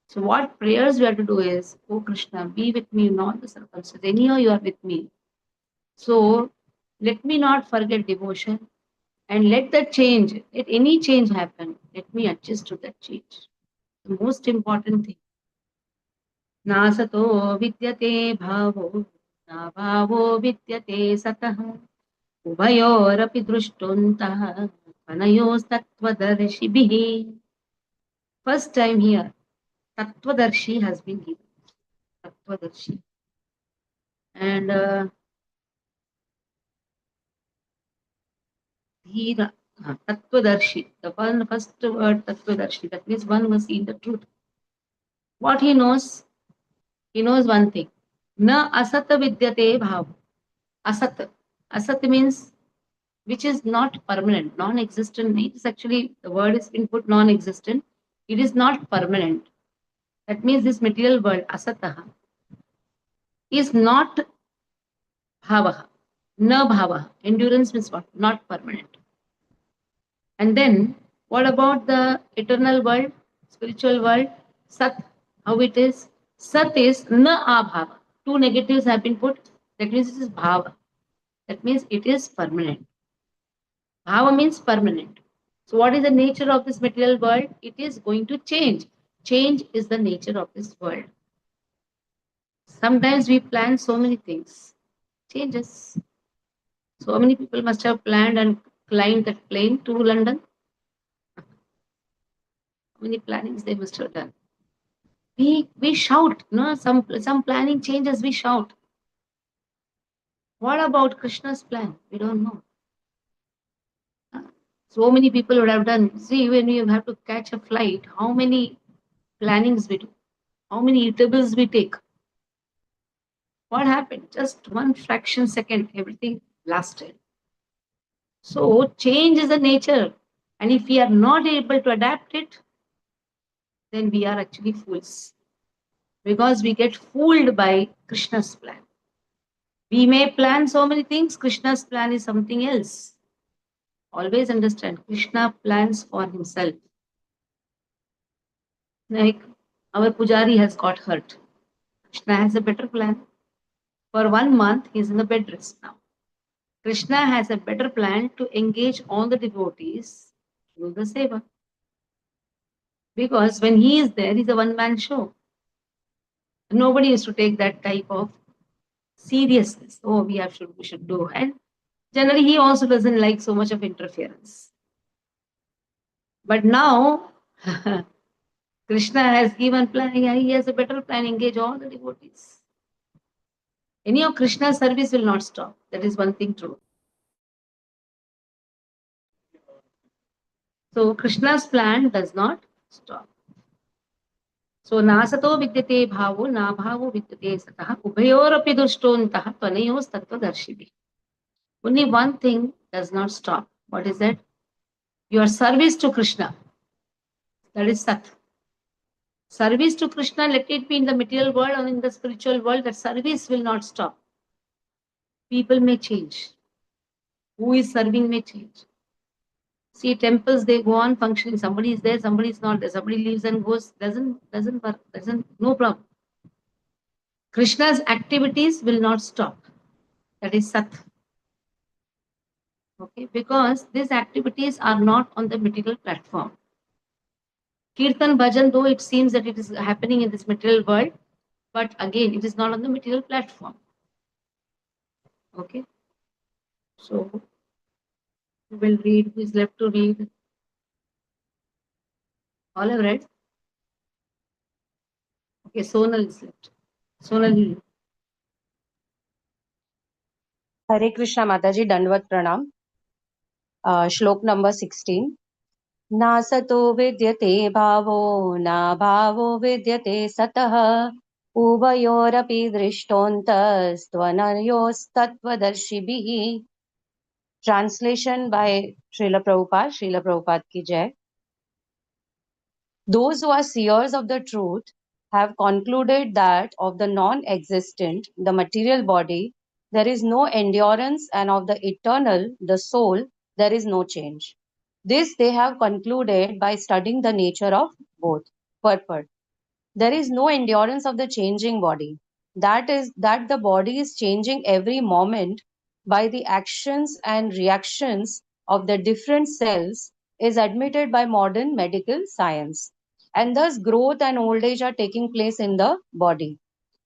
So what prayers we have to do is, oh Krishna, be with me in all the circumstances. Anyhow, you are with me. So let me not forget devotion and let that change, let any change happen. Let me adjust to that change. The most important thing. नासतो विद्यते भावो न भावो विद्यते सतः उभयोरपि दृष्टोऽन्तः अनयोस्तत्त्वदर्शिभिः. First time here, Tattvadarshi has been given. Tattvadarshi. And Tattvadarshi, the first word Tattvadarshi, that means one must see the truth. What he knows one thing. Na asata vidyate bhav. Asat. Asat means which is not permanent, non-existent. It is actually, the word is been put non-existent. It is not permanent. That means this material world, asataha, is not bhavaha. Na bhavaha. Endurance means what? Not permanent. And then, what about the eternal world, spiritual world? Sat, how it is? Sat is na abhava. Two negatives have been put. That means it is bhava. That means it is permanent. Bhava means permanent. So what is the nature of this material world? It is going to change. Change is the nature of this world. Sometimes we plan so many things. Changes. So many people must have planned and climbed that plane to London. How many plannings they must have done. We shout, no? Some planning changes, we shout. What about Krishna's plan? We don't know. So many people would have done. See, when you have to catch a flight, how many plannings we do? How many eatables we take? What happened? Just one fraction second, everything blasted. So change is the nature. And if we are not able to adapt it, then we are actually fools. Because we get fooled by Krishna's plan. We may plan so many things, Krishna's plan is something else. Always understand, Krishna plans for himself. Like our Pujari has got hurt. Krishna has a better plan. For 1 month, he is in the bed rest now. Krishna has a better plan to engage all the devotees to do the seva. Because when he is there, he's a one-man show. Nobody used to take that type of seriousness. Oh, we should do. And generally, he also doesn't like so much of interference. But now, Krishna has given plan. He has a better plan. Engage all the devotees. Any of Krishna's service will not stop. That is one thing true. So Krishna's plan does not stop. So nasato vidyate bhavo na bhavo vidyate satah ubhayorapi dushtontah tvanayos tattvadarshibhi. Only one thing does not stop. What is that? Your service to Krishna. That is Sat. Service to Krishna, let it be in the material world or in the spiritual world, that service will not stop. People may change. Who is serving may change. See, temples, they go on functioning. Somebody is there, somebody is not there. Somebody leaves and goes. Doesn't work. No problem. Krishna's activities will not stop. That is Sat. Okay, because these activities are not on the material platform. Kirtan Bhajan, though it seems that it is happening in this material world, but again, it is not on the material platform. Okay. So, we will read. Who is left to read? All have read? Okay, Sonal is left. Sonal, you read. Hare Krishna Mataji, Dandvat Pranam. Shlok number 16. Nasato vidyate bhavo, na bhavo vidyate satah. Uvayorapi drishtontas tvanayos tattvadarshibhi. Translation by Srila Prabhupada ki jai. Those who are seers of the truth have concluded that of the non-existent, the material body, there is no endurance, and of the eternal, the soul, there is no change. This they have concluded by studying the nature of both. Purport. There is no endurance of the changing body. That is, that the body is changing every moment by the actions and reactions of the different cells is admitted by modern medical science. And thus growth and old age are taking place in the body.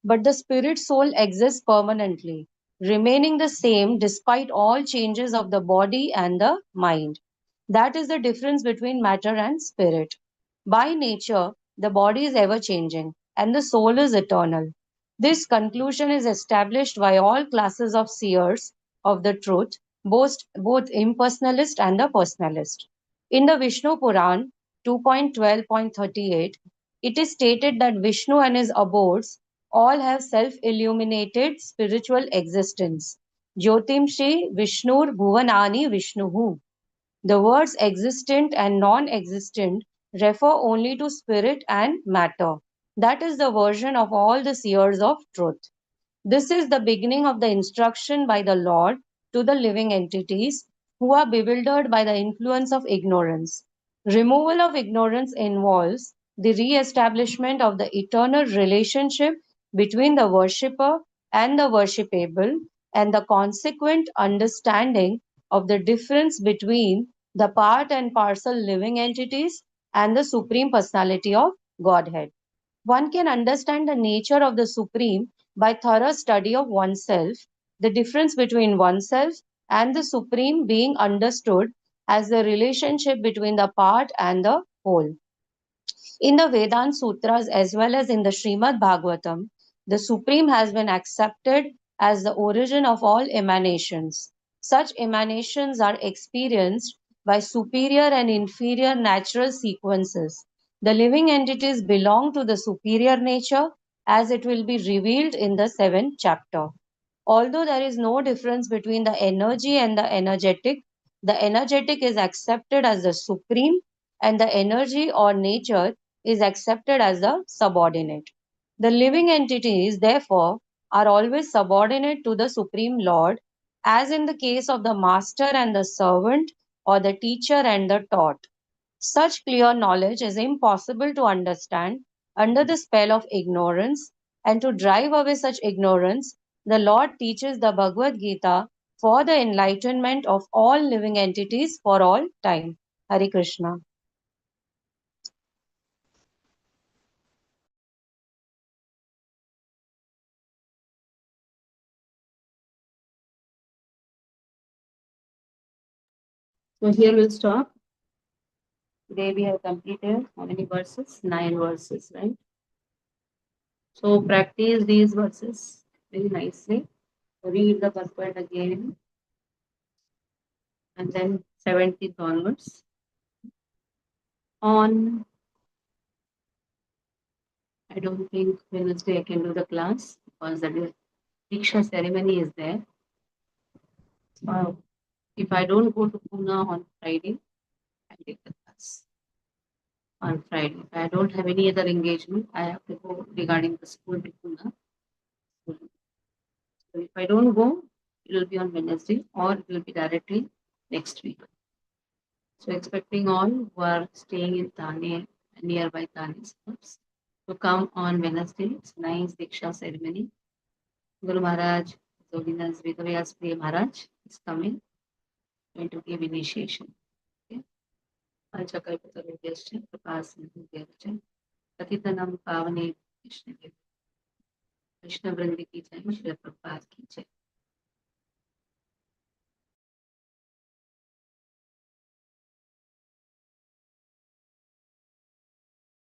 But the spirit soul exists permanently, remaining the same despite all changes of the body and the mind. That is the difference between matter and spirit. By nature, the body is ever changing and the soul is eternal. This conclusion is established by all classes of seers of the truth, both impersonalist and the personalist. In the Vishnu Puran 2.12.38, it is stated that Vishnu and his abodes all have self-illuminated spiritual existence. Jyotimshi Vishnur Bhuvanani Vishnuhu. The words existent and non-existent refer only to spirit and matter. That is the version of all the seers of truth. This is the beginning of the instruction by the Lord to the living entities who are bewildered by the influence of ignorance. Removal of ignorance involves the re-establishment of the eternal relationship between the worshipper and the worshipable, and the consequent understanding of the difference between the part and parcel living entities and the Supreme Personality of Godhead. One can understand the nature of the Supreme by thorough study of oneself, the difference between oneself and the Supreme being understood as the relationship between the part and the whole. In the Vedanta Sutras as well as in the Srimad Bhagavatam, the Supreme has been accepted as the origin of all emanations. Such emanations are experienced by superior and inferior natural sequences. The living entities belong to the superior nature, as it will be revealed in the 7th chapter. Although there is no difference between the energy and the energetic is accepted as the supreme, and the energy or nature is accepted as the subordinate. The living entities, therefore, are always subordinate to the Supreme Lord, as in the case of the master and the servant, or the teacher and the taught. Such clear knowledge is impossible to understand under the spell of ignorance, and to drive away such ignorance, the Lord teaches the Bhagavad Gita for the enlightenment of all living entities for all time. Hare Krishna. So here we'll stop. Today we have completed how many verses? 9 verses, right? So practice these verses very nicely. Read the purport again, and then 17th onwards. On, I don't think Wednesday I can do the class because the Diksha ceremony is there. So if I don't go to Pune on Friday, I take the class on Friday. If I don't have any other engagement, I have to go regarding the school to Pune. So if I don't go, it will be on Wednesday or it will be directly next week. So expecting all who are staying in Thane, nearby Thane suburbs, to come on Wednesday. It's nice Diksha ceremony. Guru Maharaj, Holiness Vedavyas Priya Maharaj is coming, going to give initiation. Okay. Panchakalpatarubhyascha Prakasanubhyascha Patitanam Pavane Krishna Vishnu Vrindi ki jai, Shri Prabhupada ki jai.